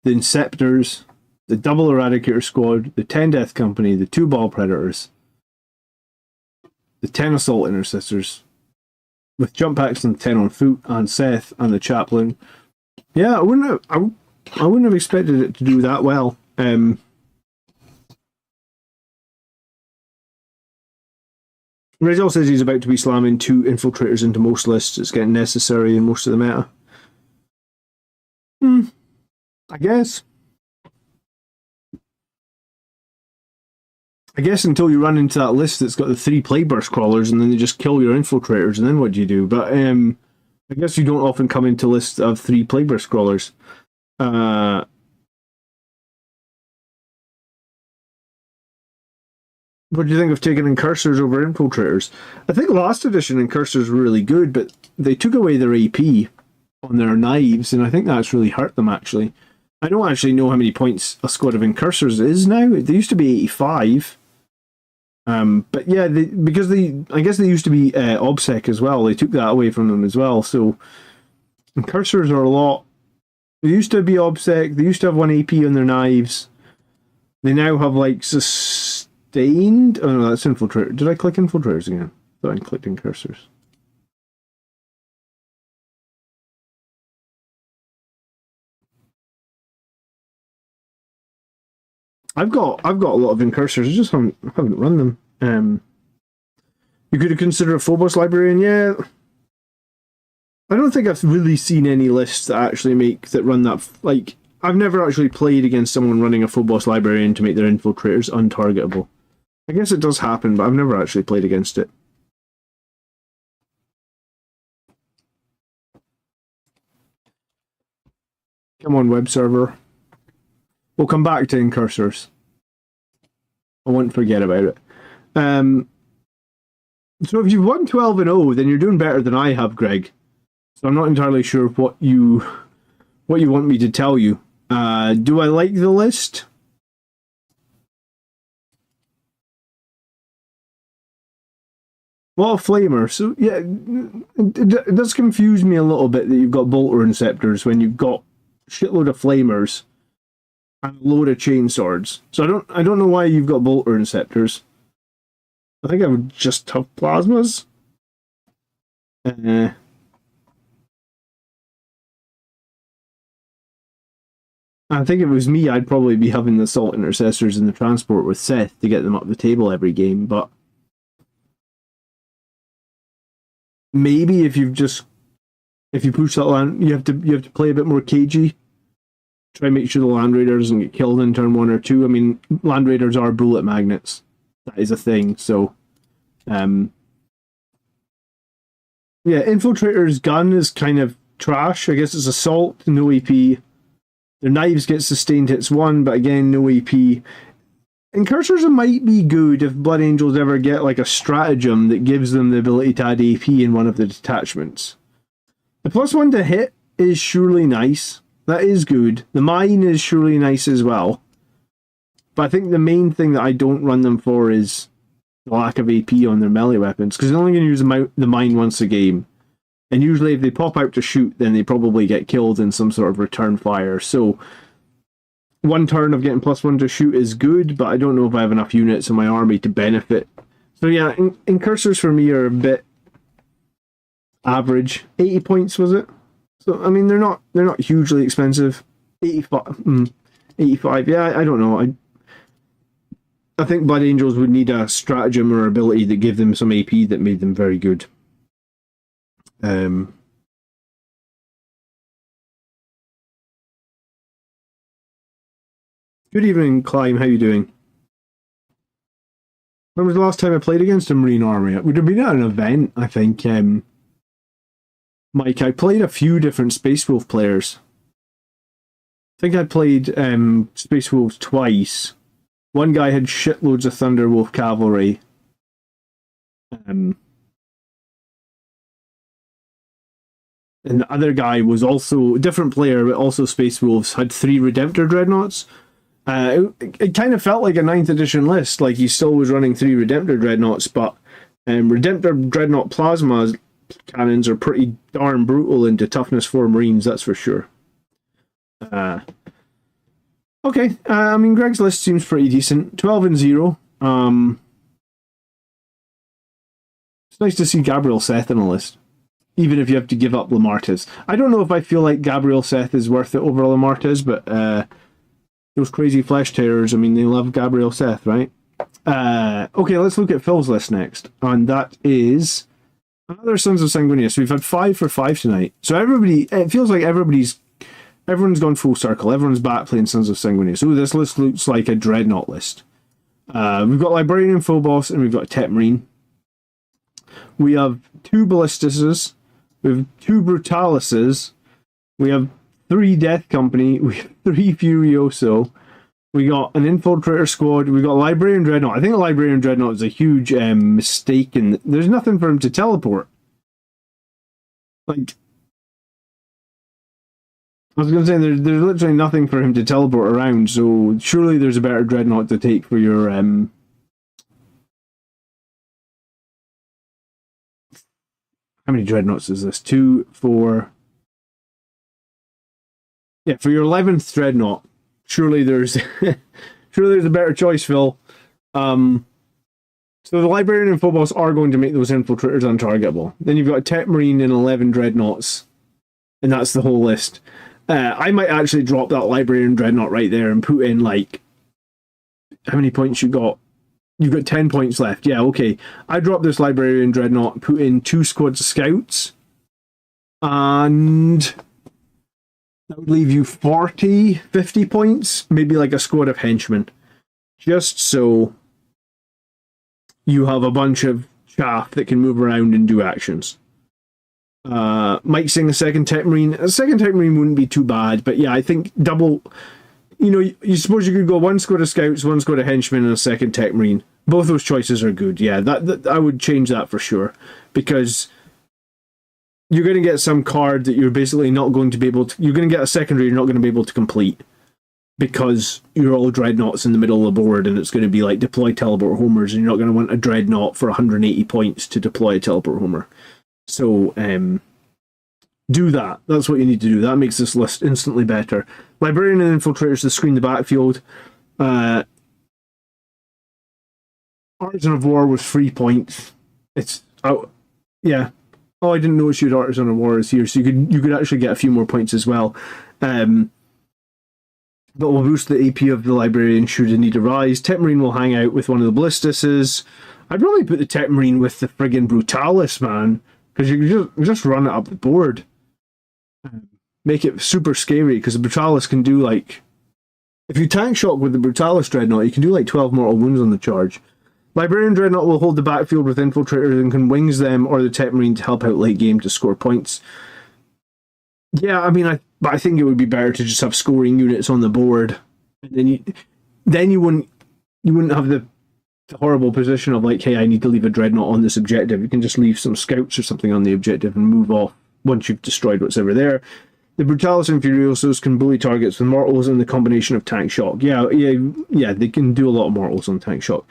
the Inceptors, the double Eradicator squad, the 10 Death Company, the 2 Ball Predators, the 10 Assault Intercessors, with jump packs and 10 on foot, and Seth and the Chaplain. Yeah, I wouldn't have expected it to do that well. Rizal says he's about to be slamming 2 infiltrators into most lists. It's getting necessary in most of the meta. I guess until you run into that list that's got the 3 Plagueburst crawlers and then they just kill your infiltrators, and then what do you do? But I guess you don't often come into lists of 3 Plagueburst crawlers. What do you think of taking Incursors over Infiltrators? I think last edition Incursors were really good, but they took away their AP on their knives, and I think that's really hurt them, actually. I don't actually know how many points a squad of Incursors is now. They used to be 85. But yeah, I guess they used to be OBSEC as well. They took that away from them as well, so Incursors are a lot... They used to be OBSEC, they used to have 1 AP on their knives. They now have, like, sustained... Oh no, that's Infiltrator. Did I click Infiltrators again? I thought I clicked Incursors. I've got a lot of Incursors, I just haven't run them. You could consider a Phobos Librarian, yeah. I don't think I've really seen any lists that run that, like, I've never actually played against someone running a Phobos Librarian to make their Infiltrators untargetable. I guess it does happen, but I've never actually played against it. Come on, web server. We'll come back to Incursors. I won't forget about it. So if you've won 12-0, then you're doing better than I have, Greg. So I'm not entirely sure what you want me to tell you. Do I like the list? A lot of flamers. So yeah, it does confuse me a little bit that you've got bolter inceptors when you've got a shitload of flamers and a load of chain swords. So I don't know why you've got bolter inceptors. I think I would just have plasmas. I think if it was me, I'd probably be having the assault intercessors in the transport with Seth to get them up the table every game, but maybe if you push that land, you have to play a bit more cagey. Try and make sure the Land Raider doesn't get killed in turn 1 or 2. I mean, Land Raiders are bullet magnets. That is a thing. So, yeah, Infiltrator's gun is kind of trash. I guess it's assault, no AP. Their knives get sustained hits 1, but again, no AP. Incursors might be good if Blood Angels ever get like a stratagem that gives them the ability to add AP in one of the detachments. The +1 to hit is surely nice. That is good. The mine is surely nice as well. But I think the main thing that I don't run them for is the lack of AP on their melee weapons, because they're only going to use the mine once a game. And usually if they pop out to shoot, then they probably get killed in some sort of return fire. So 1 turn of getting +1 to shoot is good, but I don't know if I have enough units in my army to benefit. So yeah, Incursors for me are a bit average. 80 points, was it? So I mean, they're not hugely expensive. 85. Yeah, I don't know. I think Blood Angels would need a stratagem or ability that gave them some AP that made them very good. Good evening, Climb. How you doing? When was the last time I played against a Marine army? It would have been at an event, I think. Mike, I played a few different Space Wolf players. I think I played Space Wolves twice. One guy had shitloads of Thunderwolf cavalry. And the other guy was also a different player, but also Space Wolves, had 3 Redemptor Dreadnoughts. It kind of felt like a 9th edition list, like he still was running 3 Redemptor Dreadnoughts, but Redemptor Dreadnought Plasma cannons are pretty darn brutal into toughness 4 Marines, that's for sure. Okay, I mean, Greg's list seems pretty decent. 12-0. It's nice to see Gabriel Seth on a list, even if you have to give up Lamartez. I don't know if I feel like Gabriel Seth is worth it over Lamartez, but those crazy flesh terrors, I mean, they love Gabriel Seth, right? Okay, let's look at Phil's list next. And that is another Sons of Sanguinius. So we've had 5 for 5 tonight. So it feels like everyone's gone full circle. Everyone's back playing Sons of Sanguinius. So this list looks like a Dreadnought list. We've got Librarian and Phobos, and we've got Tet Marine. We have 2 Ballistuses. We have 2 Brutalises. We have 3 Death Company. We have 3 Furioso. We got an Infiltrator squad. We got Librarian Dreadnought. I think a Librarian Dreadnought is a huge mistake, and there's nothing for him to teleport. Like, I was going to say, there's literally nothing for him to teleport around, so surely there's a better Dreadnought to take for your... How many Dreadnoughts is this? 2, 4... Yeah, for your 11th Dreadnought, surely there's a better choice, Phil. So the Librarian and Phobos are going to make those Infiltrators untargetable. Then you've got Tet Marine and 11 Dreadnoughts, and that's the whole list. I might actually drop that Librarian Dreadnought right there and put in, like, how many points you got? You've got 10 points left. Yeah, okay. I drop this Librarian Dreadnought, put in 2 squads of Scouts, and that would leave you 40, 50 points, maybe like a squad of Henchmen, just so you have a bunch of chaff that can move around and do actions. Might sing a second Tet Marine. A second Tet Marine wouldn't be too bad, but yeah, I think double... You know, you suppose you could go 1 squad of Scouts, 1 squad of Henchmen, and a second Tet Marine. Both those choices are good, yeah. That I would change that for sure, because you're going to get some card that you're basically not going to be able to... You're going to get a secondary you're not going to be able to complete, because you're all Dreadnoughts in the middle of the board, and it's going to be like deploy Teleport Homers, and you're not going to want a Dreadnought for 180 points to deploy a Teleport Homer. So, do that. That's what you need to do. That makes this list instantly better. Librarian and Infiltrators to screen the battlefield. Artisan of War was 3 points. It's... Oh, yeah. Oh, I didn't notice you had Artisan of War is here, so you could actually get a few more points as well. But we'll boost the AP of the Librarian should a need arise. Tet Marine will hang out with one of the Ballistuses. I'd probably put the Tet Marine with the friggin' Brutalis, man. because you can just run it up the board, make it super scary. Because the Brutalis can do like, if you tank shock with the Brutalis Dreadnought, you can do like 12 mortal wounds on the charge. Librarian Dreadnought will hold the backfield with infiltrators and can wings them or the Tech Marine to help out late game to score points. Yeah, I mean, I think it would be better to just have scoring units on the board, and then you wouldn't have the horrible position of like, hey, I need to leave a Dreadnought on this objective. You can just leave some scouts or something on the objective and move off once you've destroyed what's ever there. The Brutalis and Furiosos can bully targets with mortals and the combination of tank shock. Yeah, they can do a lot of mortals on tank shock.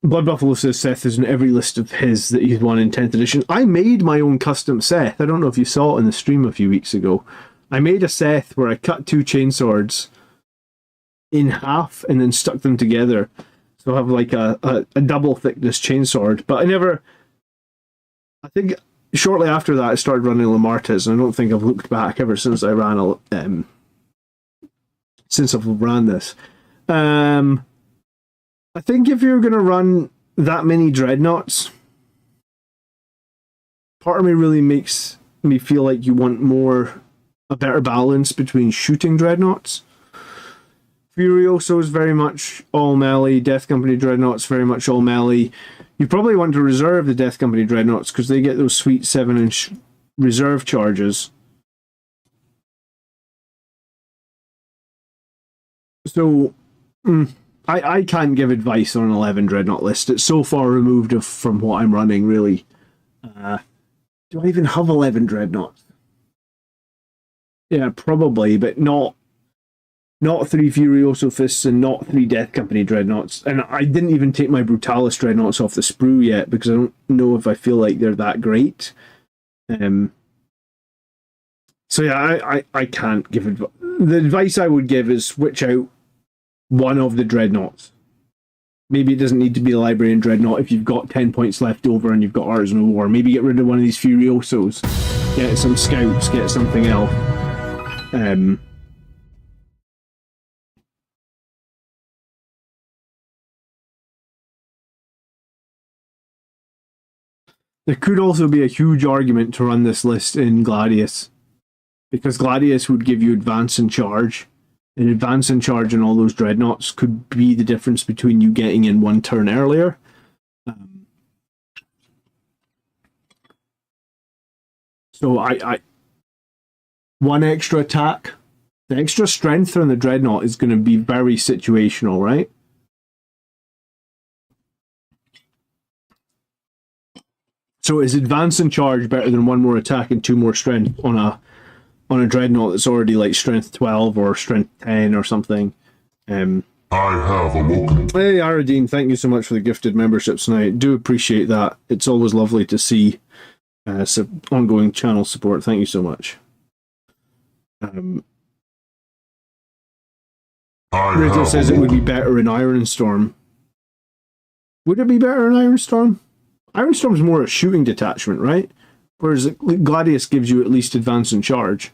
Blood Buffalo says Seth is in every list of his that he's won in 10th edition. I made my own custom Seth. I don't know if you saw it in the stream a few weeks ago. I made a Seth where I cut 2 chainswords in half and then stuck them together. So I have like a double thickness chainsword. But I think shortly after that I started running Lamartes, and I don't think I've looked back ever since I ran since I've ran this. I think if you're going to run that many Dreadnoughts, part of me really makes me feel like you want a better balance between shooting Dreadnoughts. Furioso is very much all melee. Death Company Dreadnoughts very much all melee. You probably want to reserve the Death Company Dreadnoughts because they get those sweet 7-inch reserve charges. So, I can't give advice on an 11 Dreadnought list. It's so far removed from what I'm running, really. Do I even have 11 Dreadnoughts? Yeah, probably, but not 3 Furioso Fists and not 3 Death Company Dreadnoughts. And I didn't even take my Brutalis Dreadnoughts off the sprue yet because I don't know if I feel like they're that great. So yeah, I can't give advice. The advice I would give is switch out one of the Dreadnoughts. Maybe it doesn't need to be a Librarian Dreadnought if you've got 10 points left over and you've got Artisan of War. Maybe get rid of one of these Furiosos. Get some Scouts, get something else. There could also be a huge argument to run this list in Gladius, because Gladius would give you advance and charge. And advance and charge and all those Dreadnoughts could be the difference between you getting in one turn earlier. So I one extra attack, the extra strength on the Dreadnought is going to be very situational, right? So is advance and charge better than one more attack and 2 more strength on a Dreadnought that's already like strength 12 or strength 10 or something? I have awoken. Hey Aradine, thank you so much for the gifted memberships tonight. I do appreciate that. It's always lovely to see ongoing channel support. Thank you so much. Rizzo says it would be better in Ironstorm. Would it be better in Ironstorm? Ironstorm's more a shooting detachment, right? Whereas Gladius gives you at least advance and charge.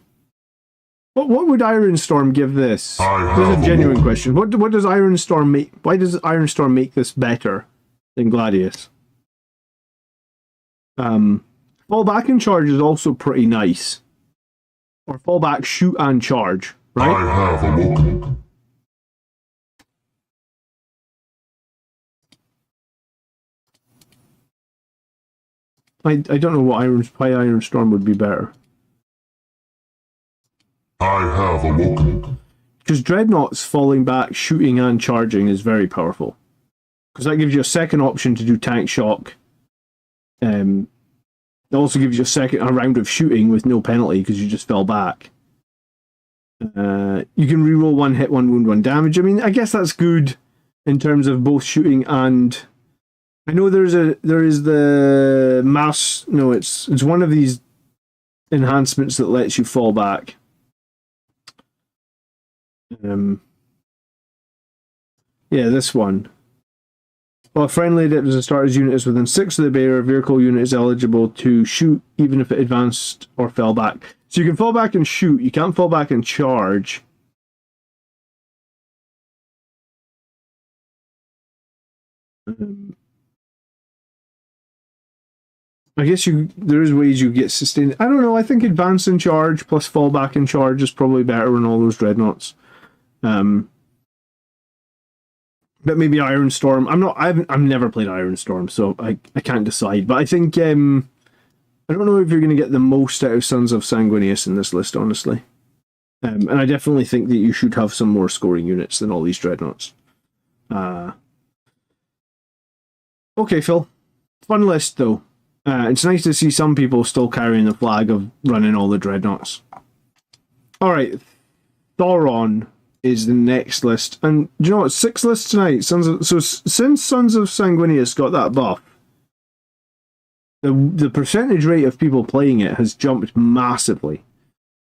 What would Ironstorm give this? This is a genuine question. What does Ironstorm make? Why does Ironstorm make this better than Gladius? Fallback and charge is also pretty nice. Or fallback, shoot and charge, right? I have awoken. I don't know why Ironstorm would be better. I have awoken. Because Dreadnoughts falling back, shooting and charging is very powerful. Because that gives you a second option to do tank shock. It also gives you a round of shooting with no penalty because you just fell back. You can reroll 1 hit, 1 wound, 1 damage. I mean, I guess that's good in terms of both shooting and... I know there is the mass... No, it's one of these enhancements that lets you fall back. Yeah, this one. Well, a friendly adept as a starter's unit is within 6 of the bearer, a vehicle unit is eligible to shoot even if it advanced or fell back. So you can fall back and shoot, you can't fall back and charge. I guess there is ways you get sustained. I don't know. I think advance in charge plus fall back in charge is probably better in all those dreadnoughts. But maybe Iron Storm. I've never played Iron Storm, so I can't decide. But I think I don't know if you're going to get the most out of Sons of Sanguinius in this list, honestly. And I definitely think that you should have some more scoring units than all these dreadnoughts. Okay, Phil. Fun list, though. It's nice to see some people still carrying the flag of running all the dreadnoughts. Alright, Thoron is the next list. And do you know what? 6 lists tonight. So since Sons of Sanguinius got that buff, the percentage rate of people playing it has jumped massively.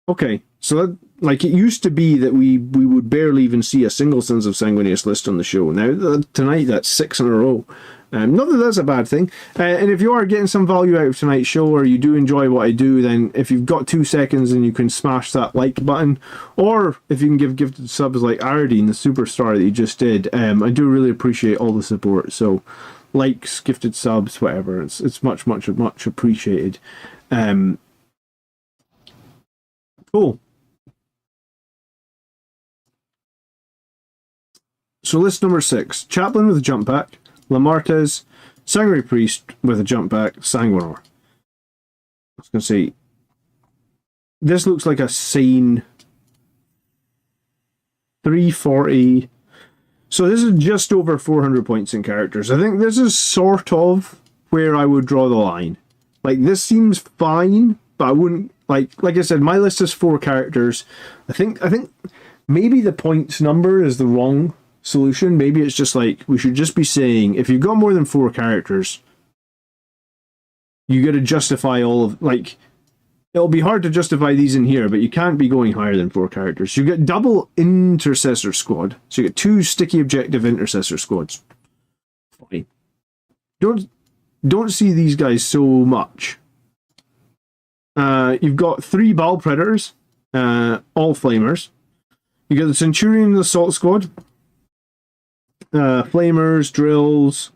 Okay, so that, like, it used to be that we would barely even see a single Sons of Sanguinius list on the show. Now, tonight, that's 6 in a row. Not that that's a bad thing. And if you are getting some value out of tonight's show, or you do enjoy what I do, then if you've got 2 seconds and you can smash that like button, or if you can give gifted subs like Aradine, the superstar that you just did, I do really appreciate all the support. So, likes, gifted subs, whatever, it's much appreciated. Cool. So list number 6, Chaplain with a jump pack, Lamartez, Sanguinary Priest with a jump back, Sanguinor. I was going to say, this looks like a sane 340. So this is just over 400 points in characters. I think this is sort of where I would draw the line. Like, this seems fine, but I wouldn't, like I said, my list is 4 characters. I think maybe the points number is the wrong solution. Maybe it's just like, we should just be saying, if you've got more than 4 characters, you got to justify all of, like, it'll be hard to justify these in here, but you can't be going higher than 4 characters. You get double intercessor squad, so you get 2 sticky objective intercessor squads. Fine. Don't see these guys so much. You've got 3 Ball Predators, all flamers. You got the Centurion Assault Squad, flamers, drills.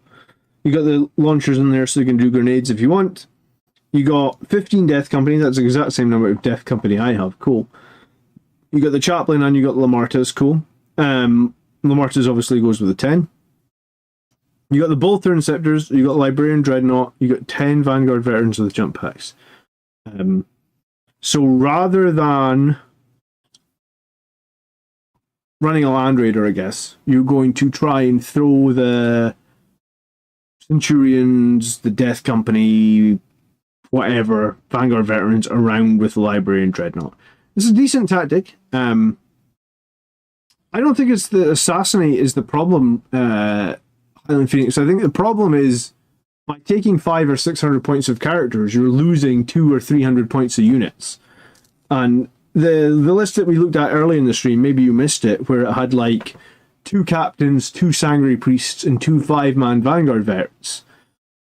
You got the launchers in there so you can do grenades if you want. You got 15 Death Company. That's the exact same number of Death Company I have. Cool. You got the Chaplain and you got Lamartez. Cool. Lamartez obviously goes with a 10. You got the Bolter Inceptors. You got Librarian Dreadnought. You got 10 Vanguard Veterans with jump packs. So rather than running a Land Raider, I guess, you're going to try and throw the Centurions, the Death Company, whatever, Vanguard Veterans around with the Librarian Dreadnought. This is a decent tactic. I don't think it's the Assassinate is the problem, Highland Phoenix. I think the problem is, by taking 500 or 600 points of characters, you're losing 200 or 300 points of units. And the list that we looked at early in the stream, maybe you missed it, where it had like 2 captains, 2 Sanguinary Priests, and 2 5-man Vanguard Vets.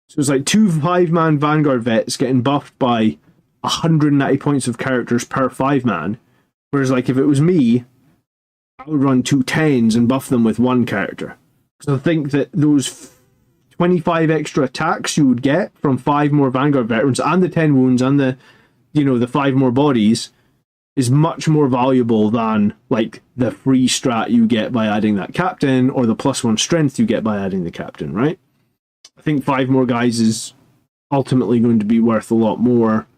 So it's like 2 5-man Vanguard Vets getting buffed by 190 points of characters per 5-man. Whereas, like, if it was me, I would run 2 10s and buff them with 1 character. Because I think that those 25 extra attacks you would get from 5 more Vanguard Veterans and the 10 wounds and the 5 more bodies is much more valuable than, like, the free strat you get by adding that captain or the +1 strength you get by adding the captain, right? I think 5 more guys is ultimately going to be worth a lot more.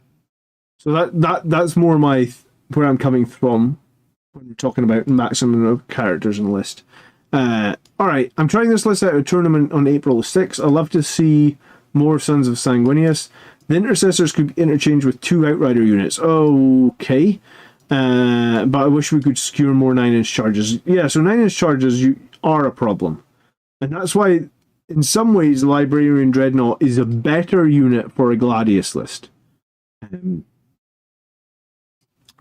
So that's more where I'm coming from when we're talking about maximum of characters in the list. Alright, I'm trying this list out of a tournament on April 6th. I'd love to see more Sons of Sanguinius. The Intercessors could be interchanged with 2 Outrider units. Okay. But I wish we could secure more 9-inch charges. Yeah, so 9-inch charges are a problem. And that's why, in some ways, Librarian Dreadnought is a better unit for a Gladius list.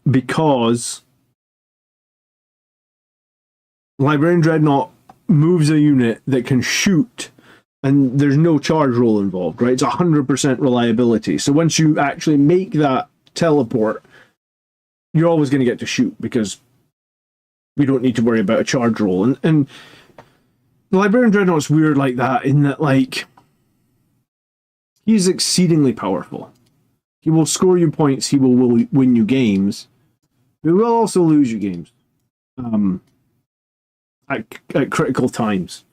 Because Librarian Dreadnought moves a unit that can shoot, and there's no charge roll involved, right? It's 100% reliability. So once you actually make that teleport, you're always going to get to shoot because we don't need to worry about a charge roll. And the Librarian Dreadnought's weird like that, in that, like, He's exceedingly powerful. He will score you points. He will win you games. He will also lose you games. At critical times.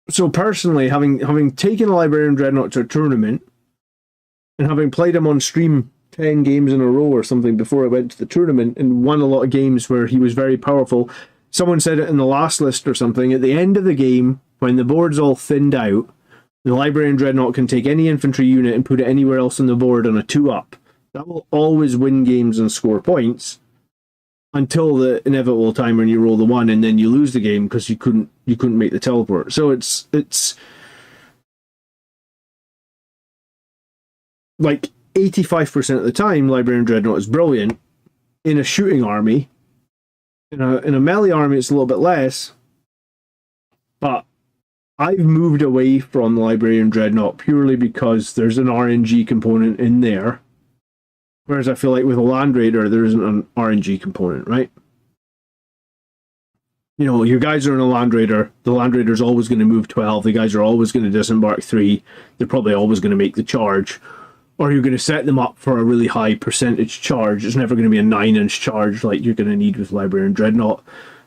So personally, having taken a Librarian Dreadnought to a tournament and having played him on stream 10 games in a row or something before I went to the tournament and won a lot of games where he was very powerful. Someone said it in the last list or something. At the end of the game, when the board's all thinned out, the Librarian Dreadnought can take any infantry unit and put it anywhere else on the board on a 2-up. That will always win games and score points until the inevitable time when you roll the 1 and then you lose the game because you couldn't make the teleport. So it's like 85% of the time, Librarian Dreadnought is brilliant. In a shooting army, in a melee army, it's a little bit less. But I've moved away from the Librarian Dreadnought purely because there's an RNG component in there. Whereas I feel like with a Land Raider, there isn't an RNG component, right? You know, your guys are in a Land Raider. The Land Raider's always going to move 12. The guys are always going to disembark 3. They're probably always going to make the charge. Or you're going to set them up for a really high percentage charge. It's never going to be a 9-inch charge like you're going to need with Librarian Dreadnought.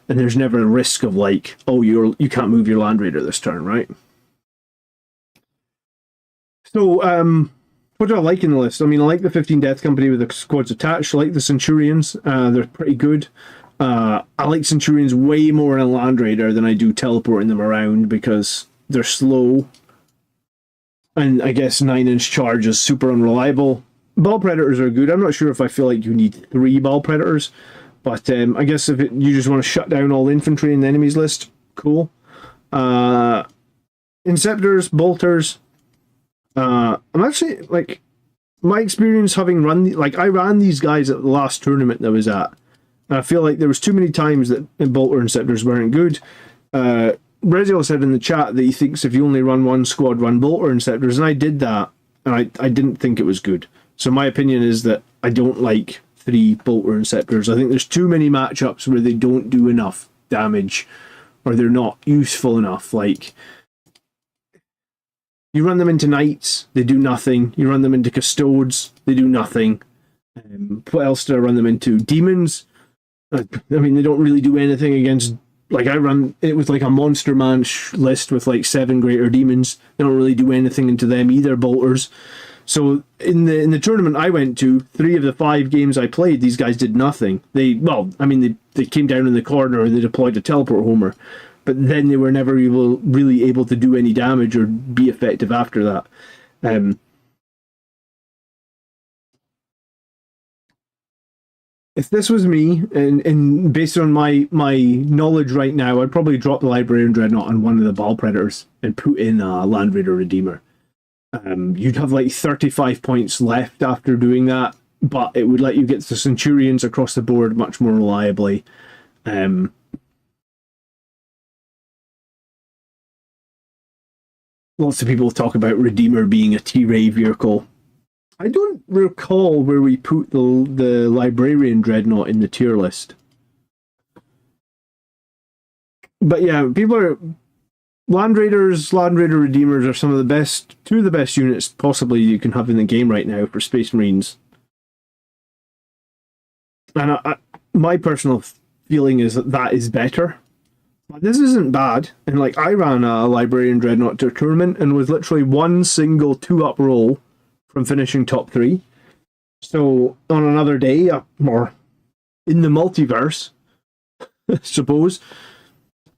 And there's never a risk of like, oh, you can't move your Land Raider this turn, right? So, what do I like in the list? I mean, I like the 15 Death Company with the squads attached. I like the Centurions. They're pretty good. I like Centurions way more in a Land Raider than I do teleporting them around because they're slow. And I guess 9-inch charge is super unreliable. Ball Predators are good. I'm not sure if I feel like you need 3 Ball Predators. But I guess if you just want to shut down all infantry in the enemies list, cool. Inceptors, Bolters. I'm actually, like, my experience having run... I ran these guys at the last tournament that I was at. And I feel like there was too many times that Bolter Inceptors weren't good. Reziel said in the chat that he thinks if you only run one squad, run Bolter Inceptors. And I did that, and I didn't think it was good. So my opinion is that I don't like 3 Bolter Inceptors. I think there's too many matchups where they don't do enough damage or they're not useful enough. Like, you run them into Knights, they do nothing. You run them into Custodes, they do nothing. What else do I run them into? Demons. I mean, they don't really do anything against... Like, I run it with like a Monster Man list with like 7 Greater Demons. They don't really do anything into them either, Bolters. So in the tournament I went to, 3 of the 5 games I played, these guys did nothing. They came down in the corner and they deployed a teleport homer, but then they were never really able to do any damage or be effective after that. If this was me, and based on my knowledge right now, I'd probably drop the Librarian Dreadnought on one of the Ball Predators and put in a Land Raider Redeemer. You'd have like 35 points left after doing that, but it would let you get the Centurions across the board much more reliably. Lots of people talk about Redeemer being a T-Ray vehicle. I don't recall where we put the Librarian Dreadnought in the tier list. But yeah, people are... Land Raiders, Land Raider Redeemers are some of the best, 2 of the best units possibly you can have in the game right now for Space Marines. And my personal feeling is that is better. But this isn't bad. And like, I ran a Librarian Dreadnought to a tournament and was literally one single 2-up roll from finishing top 3. So on another day, or in the multiverse, I suppose,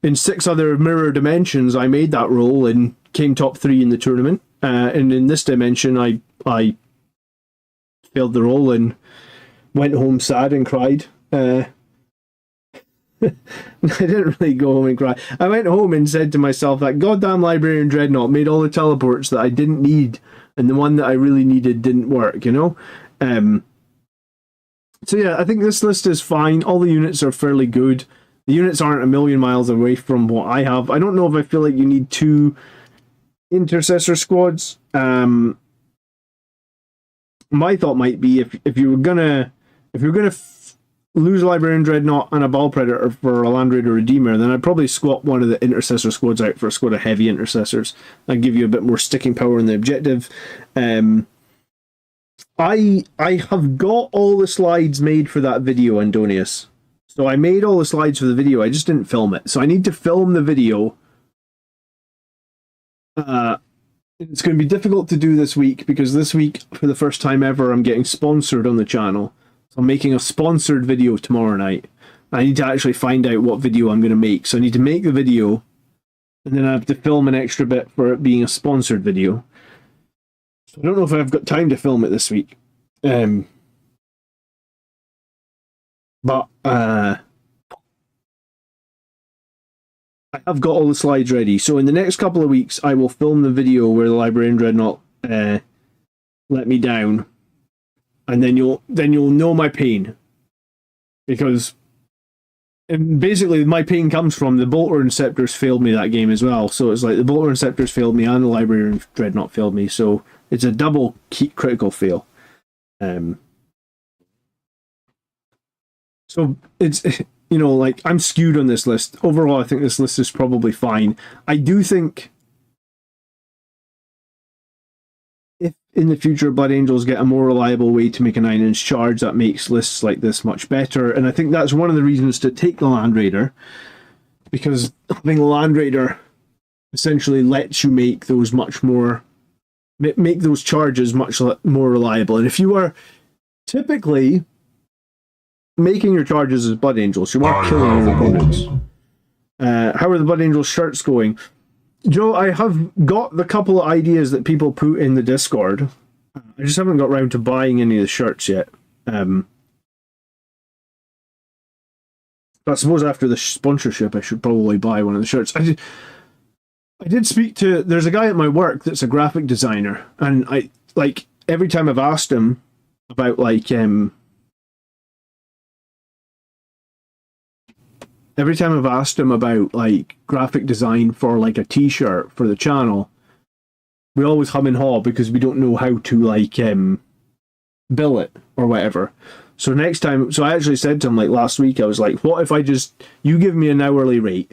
in 6 other mirror dimensions, I made that roll and came top 3 in the tournament. And in this dimension, I failed the roll and went home sad and cried. I didn't really go home and cry. I went home and said to myself that goddamn Librarian Dreadnought made all the teleports that I didn't need, and the one that I really needed didn't work, you know? So yeah, I think this list is fine. All the units are fairly good. The units aren't a million miles away from what I have. I don't know if I feel like you need 2 intercessor squads. My thought might be if you're gonna lose a Librarian Dreadnought and a Ball Predator for a Land Raider Redeemer, then I'd probably swap one of the Intercessor squads out for a squad of heavy Intercessors and give you a bit more sticking power in the objective. I have got all the slides made for that video, Andonius. So I made all the slides for the video, I just didn't film it. So I need to film the video. It's going to be difficult to do this week because this week, for the first time ever, I'm getting sponsored on the channel. So I'm making a sponsored video tomorrow night. I need to actually find out what video I'm going to make. So I need to make the video, and then I have to film an extra bit for it being a sponsored video. So I don't know if I've got time to film it this week. But I have got all the slides ready. So in the next couple of weeks, I will film the video where the Librarian Dreadnought let me down, and then you'll know my pain, because basically my pain comes from the Bolter Inceptors failed me that game as well. So it's like the Bolter Inceptors failed me and the Librarian Dreadnought failed me. So it's a double critical fail. So it's, you know, like, I'm skewed on this list. Overall, I think this list is probably fine. I do think if in the future Blood Angels get a more reliable way to make a 9-inch charge, that makes lists like this much better. And I think that's one of the reasons to take the Land Raider, because having the Land Raider essentially lets you make those make those charges much more reliable. And if you are typically making your charges as Blood Angels, you are killing your opponents. How are the Blood Angels shirts going? Joe, I have got the couple of ideas that people put in the Discord. I just haven't got around to buying any of the shirts yet. But I suppose after the sponsorship, I should probably buy one of the shirts. I did speak to... There's a guy at my work that's a graphic designer, and every time I've asked him about, every time I've asked him about graphic design for a t-shirt for the channel, we always hum and haw because we don't know how to bill it or whatever. So next time, so I actually said to him last week, I was like, what if you give me an hourly rate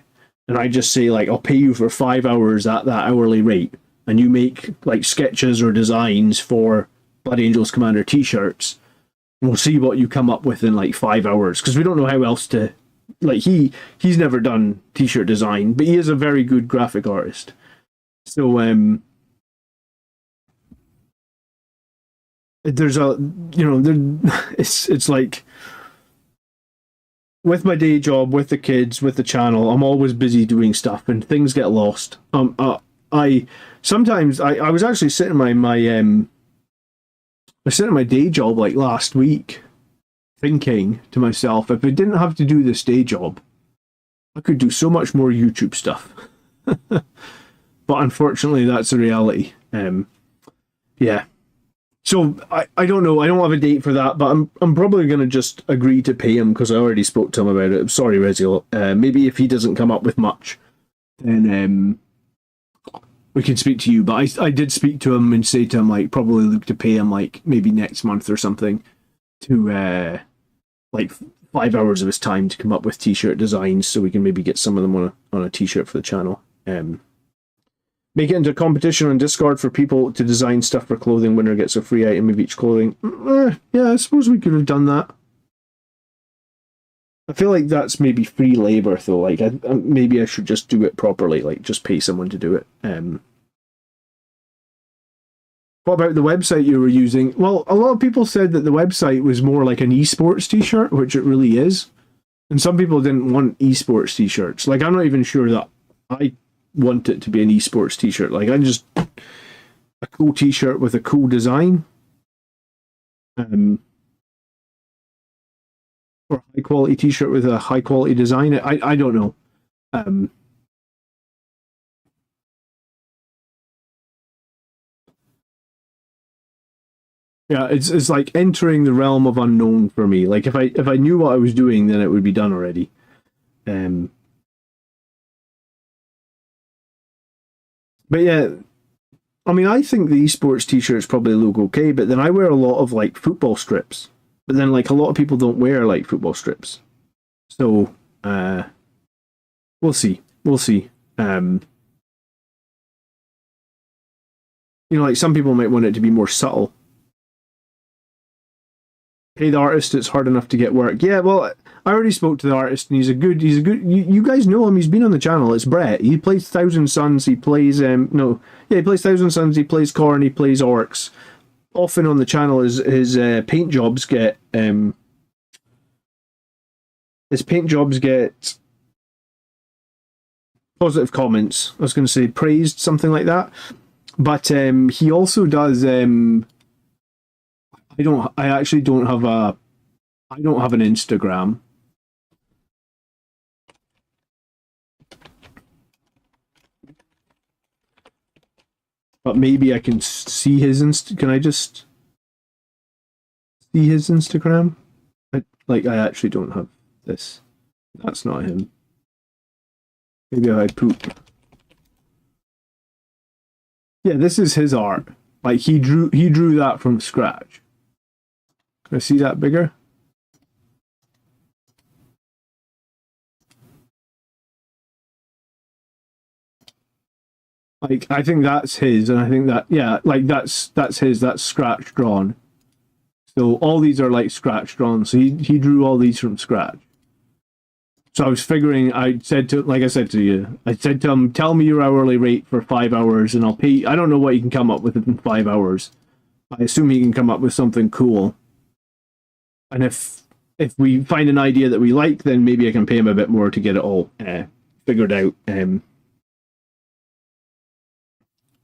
and I just say I'll pay you for 5 hours at that hourly rate, and you make sketches or designs for Blood Angels Commander t-shirts. We'll see what you come up with in 5 hours, because we don't know how else to... he's never done t-shirt design, but he is a very good graphic artist. So there's it's like, with my day job, with the kids, with the channel, I'm always busy doing stuff and things get lost. I was actually sitting at my day job last week, thinking to myself, if I didn't have to do this day job, I could do so much more YouTube stuff. But unfortunately, that's the reality. Yeah. So I don't know. I don't have a date for that, but I'm probably going to just agree to pay him because I already spoke to him about it. I'm sorry, Reziel. Maybe if he doesn't come up with much, then we can speak to you. But I did speak to him and say to him probably look to pay him maybe next month or something to 5 hours of his time to come up with t-shirt designs, so we can maybe get some of them on a t-shirt for the channel. Make it into a competition on Discord for people to design stuff for clothing. Winner gets a free item of each clothing. Yeah, I suppose we could have done that. I feel like that's maybe free labor though. Maybe I should just do it properly, just pay someone to do it. What about the website you were using? Well, a lot of people said that the website was more like an esports t-shirt, which it really is. And some people didn't want esports t-shirts. I'm not even sure that I want it to be an esports t-shirt. I just... a cool t-shirt with a cool design. Or a high-quality t-shirt with a high-quality design. I don't know. Yeah, it's like entering the realm of unknown for me. If I knew what I was doing, then it would be done already. But yeah, I mean, I think the esports t-shirts probably look okay, but then I wear a lot of football strips. But then, like, a lot of people don't wear like football strips, so we'll see. We'll see. You know, like some people might want it to be more subtle. Pay the artist; it's hard enough to get work. Yeah, well, I already spoke to the artist, and he's a good. You guys know him. He's been on the channel. It's Brett. He plays Thousand Suns. He plays he plays Thousand Suns. He plays Khorne. He plays Orcs. Often on the channel, his paint jobs get positive comments. I was going to say praised, something like that. But he also does. I actually don't have a. I don't have an Instagram. But maybe I can see his Can I just see his Instagram? I actually don't have this. That's not him. Maybe I poop. Yeah, this is his art. Like he drew that from scratch. Can I see that bigger? Like I think that's his, and I think that like that's his. That's scratch drawn. So all these are like scratch drawn. So he drew all these from scratch. So I was figuring. I said to him, tell me your hourly rate for 5 hours, and I'll pay. I don't know what he can come up with in 5 hours. I assume he can come up with something cool. And if we find an idea that we like, then maybe I can pay him a bit more to get it all figured out.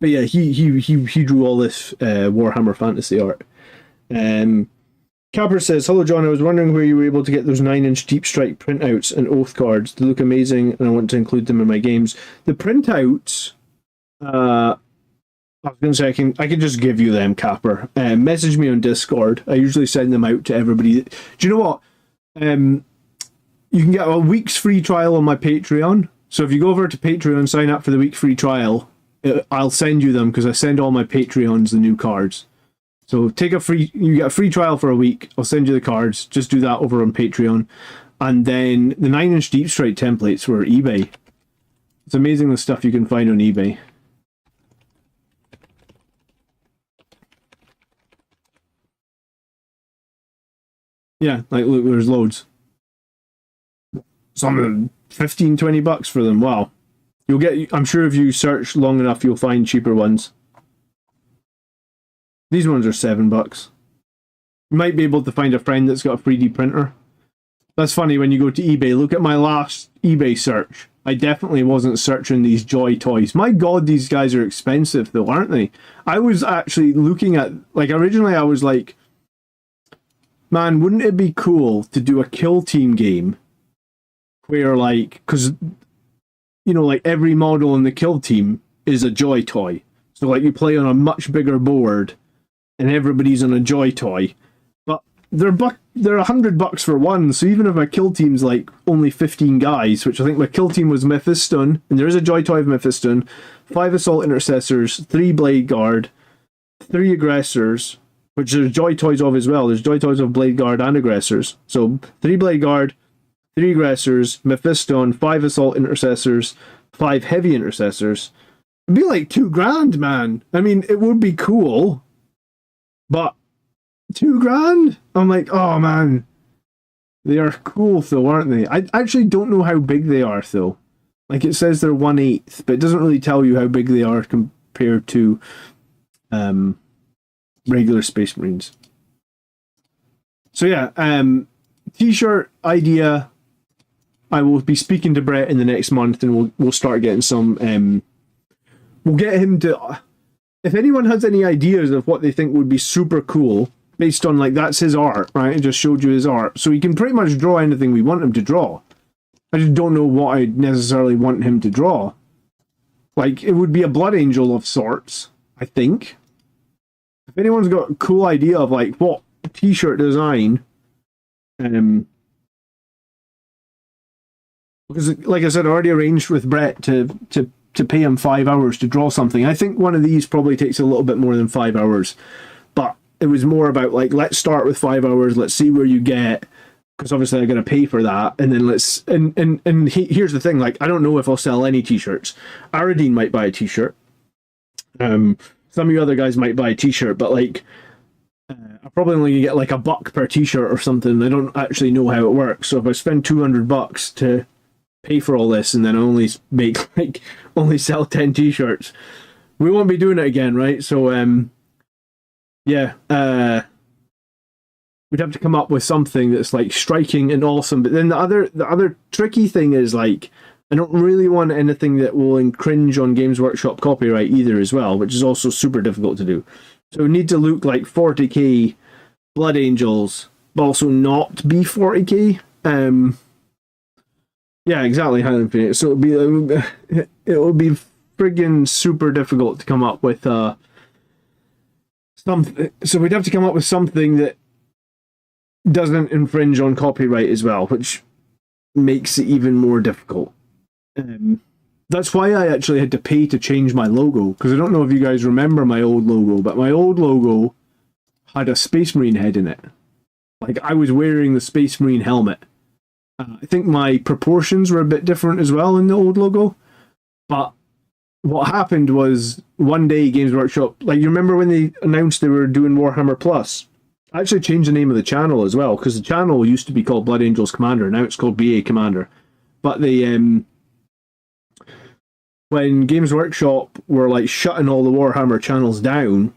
But yeah, he drew all this Warhammer fantasy art. Capper says, "Hello John, I was wondering where you were able to get those 9-inch Deep Strike printouts and Oath cards. They look amazing and I want to include them in my games." The printouts, I was going to say I can just give you them, Capper. Message me on Discord. I usually send them out to everybody. Do you know what? You can get a week's free trial on my Patreon. So if you go over to Patreon, sign up for the week free trial, I'll send you them because I send all my Patreons the new cards. So you get a free trial for a week. I'll send you the cards. Just do that over on Patreon. And then the 9-inch Deep Strike templates were eBay. It's amazing the stuff you can find on eBay. Yeah, like look, there's loads. Some of them, 15, 20 bucks for them. Wow. I'm sure if you search long enough, you'll find cheaper ones. These ones are $7. You might be able to find a friend that's got a 3D printer. That's funny when you go to eBay. Look at my last eBay search. I definitely wasn't searching these Joy toys. My God, these guys are expensive though, aren't they? I was actually looking at, like, originally I was like, man, wouldn't it be cool to do a kill team game where, like, because, you know, like every model in the kill team is a Joy toy. So, like, you play on a much bigger board and everybody's on a Joy toy. But they're $100 for one. So even if my kill team's like only 15 guys, which I think my kill team was Mephiston, and there is a Joy toy of Mephiston, 5 Assault Intercessors, 3 Blade Guard, 3 Aggressors, which there's Joy toys of as well. There's Joy toys of Blade Guard and Aggressors. So 3 Blade Guard, 3 Aggressors, Mephiston, 5 Assault Intercessors, 5 Heavy Intercessors. It'd be like $2,000, man. I mean, it would be cool, but $2,000? I'm like, oh man. They are cool though, aren't they? I actually don't know how big they are though. Like it says they're 1/8, but it doesn't really tell you how big they are compared to regular Space Marines. So yeah, t-shirt idea. I will be speaking to Brett in the next month, and we'll start getting some. We'll get him to. If anyone has any ideas of what they think would be super cool, based on, like, that's his art, right? I just showed you his art, so he can pretty much draw anything we want him to draw. I just don't know what I necessarily want him to draw. Like, it would be a Blood Angel of sorts, I think. If anyone's got a cool idea of, like, what t-shirt design, because, like I said, I already arranged with Brett to pay him 5 hours to draw something. I think one of these probably takes a little bit more than 5 hours, but It was more about like, let's start with 5 hours, let's see where you get, because obviously I'm going to pay for that, and then here's the thing, like, I don't know if I'll sell any t-shirts. Aradine might buy a t-shirt. Some of you other guys might buy a t-shirt, but like, I probably only get like $1 per t-shirt or something. I don't actually know how it works. So if I spend $200 to pay for all this, and then I only only sell 10 t-shirts, we won't be doing it again, right? So yeah, we'd have to come up with something that's like striking and awesome. But then the other tricky thing is, like, I don't really want anything that will infringe on Games Workshop copyright either as well, which is also super difficult to do. So we need to look like 40k Blood Angels, but also not be 40k. Yeah, exactly. So it would be friggin' super difficult to come up with something. So we'd have to come up with something that doesn't infringe on copyright as well, which makes it even more difficult. That's why I actually had to pay to change my logo, because I don't know if you guys remember my old logo, but my old logo had a Space Marine head in it. Like, I was wearing the Space Marine helmet. I think my proportions were a bit different as well in the old logo, but what happened was, one day Games Workshop, like, you remember when they announced they were doing Warhammer Plus? I actually changed the name of the channel as well, because the channel used to be called Blood Angels Commander, now it's called BA Commander. But they when Games Workshop were like shutting all the Warhammer channels down,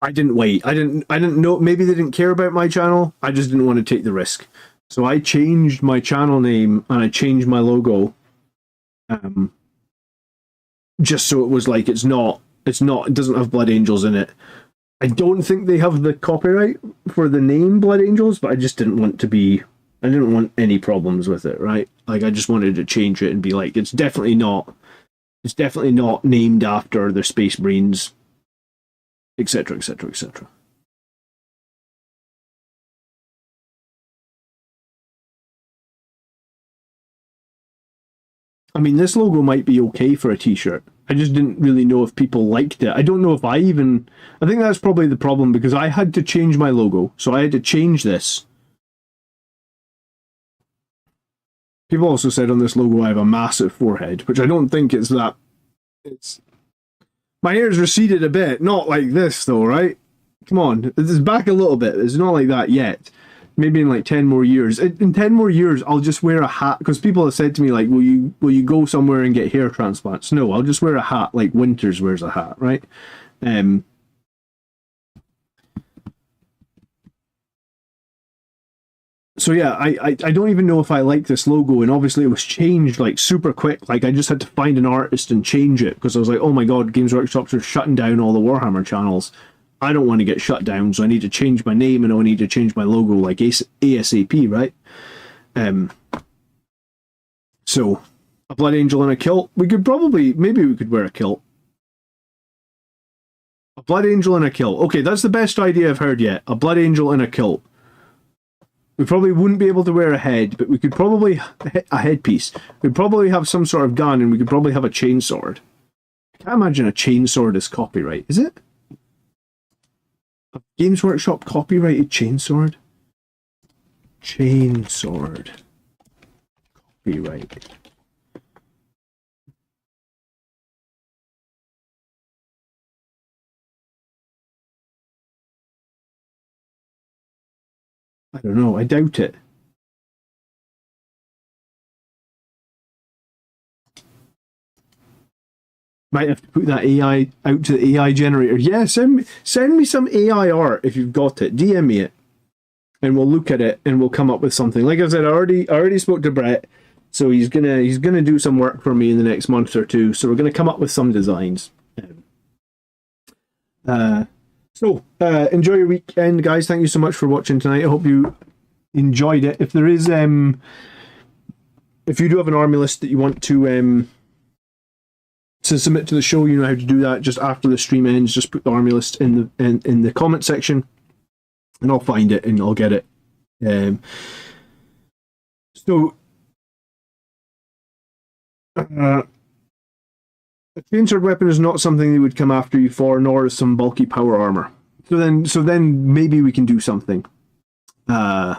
I didn't wait. I didn't know, maybe they didn't care about my channel. I just didn't want to take the risk. So I changed my channel name and I changed my logo. Just so it was like, it doesn't have Blood Angels in it. I don't think they have the copyright for the name Blood Angels, but I just didn't want any problems with it, right? Like, I just wanted to change it and be like, it's definitely not named after the Space Marines, etc., etc., etc. I mean, this logo might be okay for a t-shirt. I just didn't really know if people liked it. I don't know if I think that's probably the problem, because I had to change my logo. So I had to change this. People also said on this logo I have a massive forehead, which I don't think it's that. My hair's receded a bit, not like this though, right? Come on, it's back a little bit. It's not like that yet. Maybe in like 10 more years. In 10 more years, I'll just wear a hat, because people have said to me, like, will you go somewhere and get hair transplants? No, I'll just wear a hat like Winters wears a hat, right? So yeah, I don't even know if I like this logo, and obviously it was changed like super quick. Like, I just had to find an artist and change it, because I was like, oh my god, Games Workshops are shutting down all the Warhammer channels. I don't want to get shut down, so I need to change my name and I need to change my logo like ASAP, right? So a Blood Angel and a kilt. Maybe we could wear a kilt. A Blood Angel and a kilt. Okay, that's the best idea I've heard yet. A Blood Angel and a kilt. We probably wouldn't be able to wear a head, but we could probably a headpiece. We'd probably have some sort of gun, and we could probably have a chainsword. I can't imagine a chainsword is copyright, is it? A Games Workshop copyrighted chainsword? Chainsword. Copyright. I don't know, I doubt it. Might have to put that AI out to the AI generator. Yeah, send me some AI art if you've got it. DM me it, and we'll look at it and we'll come up with something. Like I said, I already spoke to Brett, so he's gonna do some work for me in the next month or two. So we're gonna come up with some designs. So enjoy your weekend, guys. Thank you so much for watching tonight. I hope you enjoyed it. If there is if you do have an army list that you want to submit to the show, you know how to do that. Just after the stream ends, just put the army list in the comment section, and I'll find it and I'll get it. So a chainsword weapon is not something they would come after you for, nor is some bulky power armor. So then maybe we can do something. They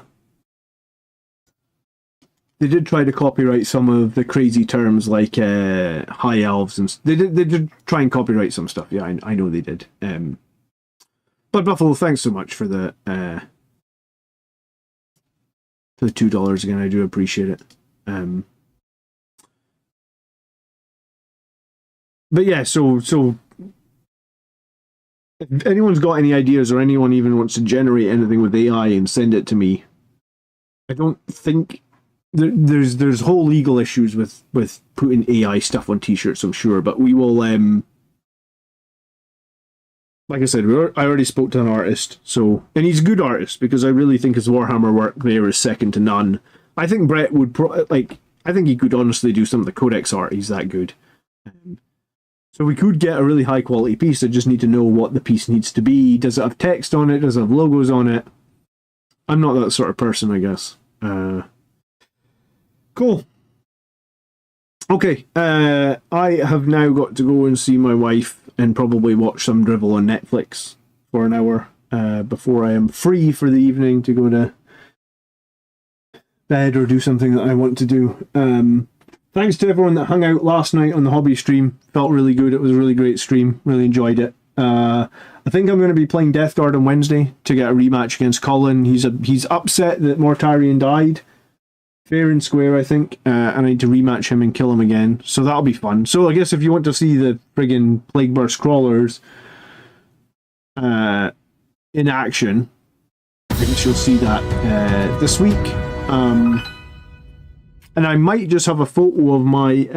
did try to copyright some of the crazy terms like high elves, and they did try and copyright some stuff. Yeah, I know they did. But Buffalo, thanks so much for the $2 again. I do appreciate it. But yeah, so if anyone's got any ideas, or anyone even wants to generate anything with AI and send it to me, I don't think there's whole legal issues with putting AI stuff on t-shirts, I'm sure, but we will. Like I said, I already spoke to an artist, and he's a good artist, because I really think his Warhammer work there is second to none. I think Brett would I think he could honestly do some of the Codex art. He's that good. So we could get a really high quality piece. I just need to know what the piece needs to be. Does it have text on it? Does it have logos on it? I'm not that sort of person, I guess. Cool. Okay, I have now got to go and see my wife and probably watch some drivel on Netflix for an hour before I am free for the evening to go to bed or do something that I want to do. Thanks to everyone that hung out last night on the hobby stream. Felt really good. It was a really great stream. Really enjoyed it. I think I'm going to be playing Death Guard on Wednesday to get a rematch against Colin. He's upset that Mortarion died. Fair and square, I think. And I need to rematch him and kill him again. So that'll be fun. So I guess if you want to see the friggin' Plague Burst Crawlers in action, I guess you'll see that this week. And I might just have a photo of my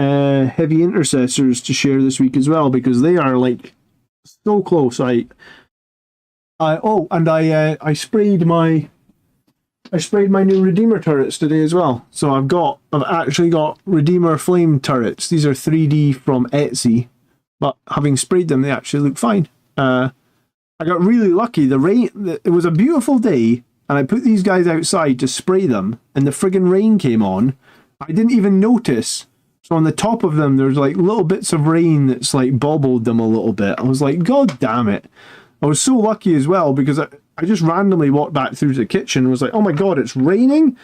heavy intercessors to share this week as well, because they are like so close. I sprayed my new Redeemer turrets today as well. So I've actually got Redeemer flame turrets. These are 3D from Etsy, but having sprayed them, they actually look fine. I got really lucky. It was a beautiful day, and I put these guys outside to spray them, and the friggin' rain came on. I didn't even notice. So on the top of them, there's like little bits of rain that's like bobbled them a little bit. I was like, God damn it. I was so lucky as well, because I just randomly walked back through to the kitchen and was like, oh my God, it's raining?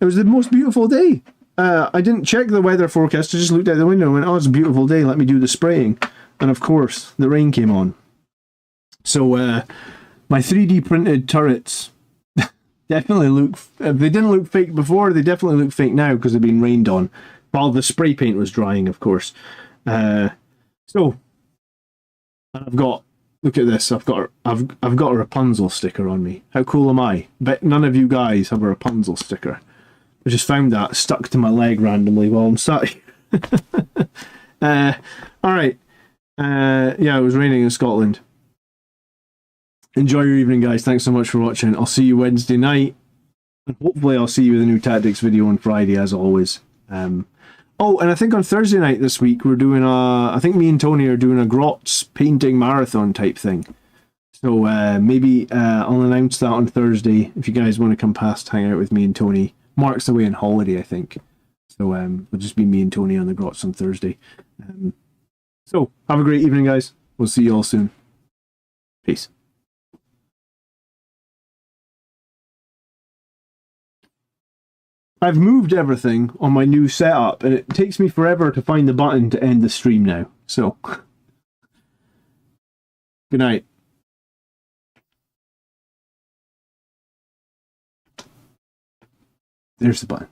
It was the most beautiful day. I didn't check the weather forecast. I just looked out the window and went, oh, it's a beautiful day. Let me do the spraying. And of course, the rain came on. So my 3D printed turrets definitely look... If they didn't look fake before, they definitely look fake now because they've been rained on. While the spray paint was drying, of course. So I've got... Look at this. I've got a Rapunzel sticker on me. How cool am I? Bet none of you guys have a Rapunzel sticker. I just found that stuck to my leg randomly while I'm sat here. Alright. Yeah, it was raining in Scotland. Enjoy your evening, guys. Thanks so much for watching. I'll see you Wednesday night. And hopefully I'll see you with a new tactics video on Friday, as always. Oh, and I think on Thursday night this week, we're doing I think me and Tony are doing a Grotz painting marathon type thing. So maybe I'll announce that on Thursday. If you guys want to come past, hang out with me and Tony. Mark's away on holiday, I think. So it'll just be me and Tony on the Grotz on Thursday. So have a great evening, guys. We'll see you all soon. Peace. I've moved everything on my new setup, and it takes me forever to find the button to end the stream now. So, good night. There's the button.